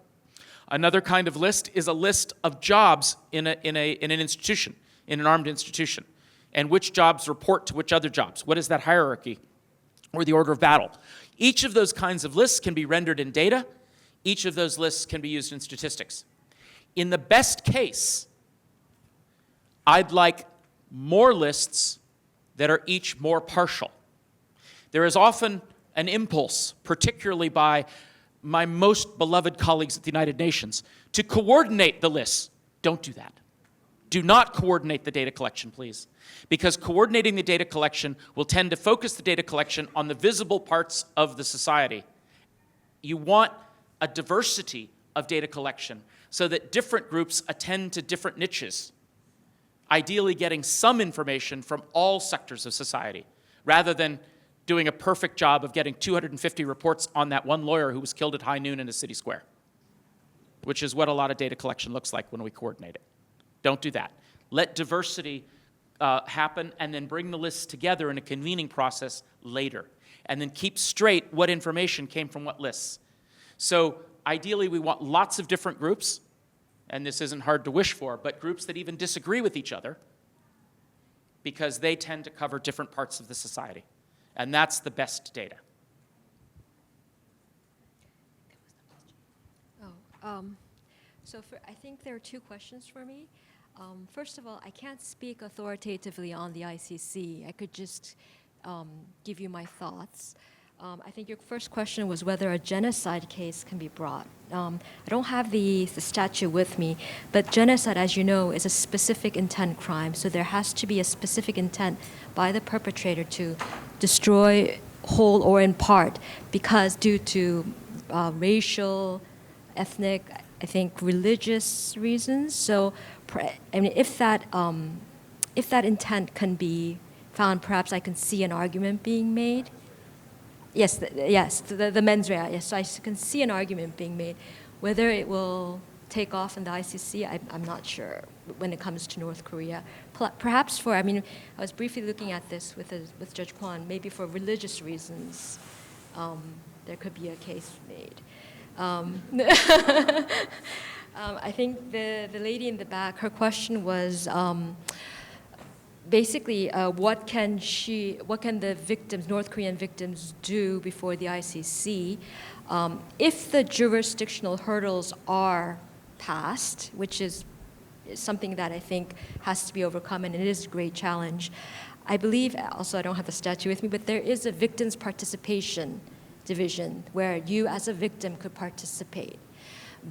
Another kind of list is a list of jobs in an institution, in an armed institution, and which jobs report to which other jobs. What is that hierarchy or the order of battle? Each of those kinds of lists can be rendered in data. Each of those lists can be used in statistics. In the best case, I'd like more lists that are each more partial. There is often an impulse, particularly by my most beloved colleagues at the United Nations, to coordinate the lists. Don't do that. Do not coordinate the data collection, please, because coordinating the data collection will tend to focus the data collection on the visible parts of the society. You want a diversity of data collection so that different groups attend to different niches, ideally getting some information from all sectors of society, rather than doing a perfect job of getting 250 reports on that one lawyer who was killed at high noon in a city square, which is what a lot of data collection looks like when we coordinate it. Don't do that. Let diversity happen, and then bring the lists together in a convening process later, and then keep straight what information came from what lists. So ideally, we want lots of different groups, and this isn't hard to wish for, but groups that even disagree with each other, because they tend to cover different parts of the society. And that's the best data. I think there are two questions for me. First of all, I can't speak authoritatively on the ICC. I could just give you my thoughts. I think your first question was whether a genocide case can be brought. I don't have the statute with me, but genocide, as you know, is a specific intent crime, so there has to be a specific intent by the perpetrator to destroy whole or in part, because due to racial, ethnic, I think religious reasons. So, I mean, if that intent can be found, perhaps I can see an argument being made. Yes, the mens rea. Yes, so I can see an argument being made. Whether it will take off in the ICC, I'm not sure when it comes to North Korea. Perhaps I was briefly looking at this with Judge Kwan. Maybe for religious reasons, there could be a case made. I think the lady in the back, her question was basically what can the victims, North Korean victims, do before the ICC if the jurisdictional hurdles are passed, which is something that I think has to be overcome, and it is a great challenge. I believe, also I don't have the statute with me, but there is a victims participation division where you as a victim could participate.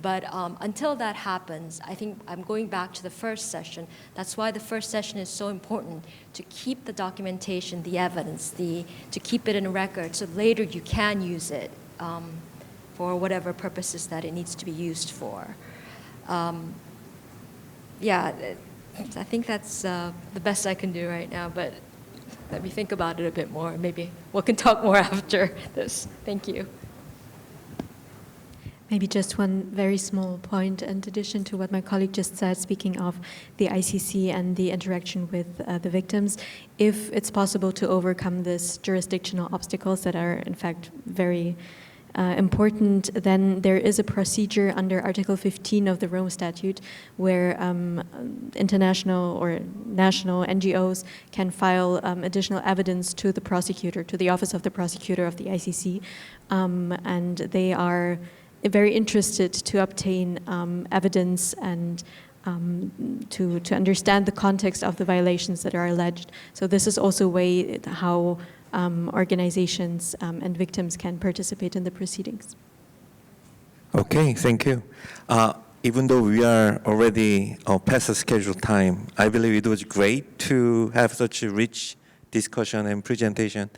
But until that happens, I think I'm going back to the first session. That's why the first session is so important, to keep the documentation, the evidence, to keep it in a record, so later you can use it for whatever purposes that it needs to be used for. I think that's the best I can do right now, but let me think about it a bit more. Maybe we can talk more after this. Thank you. Maybe just one very small point in addition to what my colleague just said, speaking of the ICC and the interaction with the victims. If it's possible to overcome these jurisdictional obstacles that are in fact very important, then there is a procedure under Article 15 of the Rome Statute where international or national NGOs can file additional evidence to the prosecutor, to the Office of the Prosecutor of the ICC, and they are very interested to obtain evidence and to understand the context of the violations that are alleged. So this is also a way how organizations and victims can participate in the proceedings. Okay, thank you. Even though we are already past the scheduled time, I believe it was great to have such a rich discussion and presentation.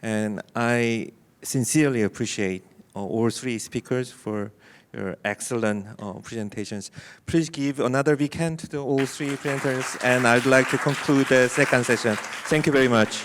And I sincerely appreciate all three speakers for your excellent presentations. Please give another big hand to all three presenters, and I'd like to conclude the second session. Thank you very much.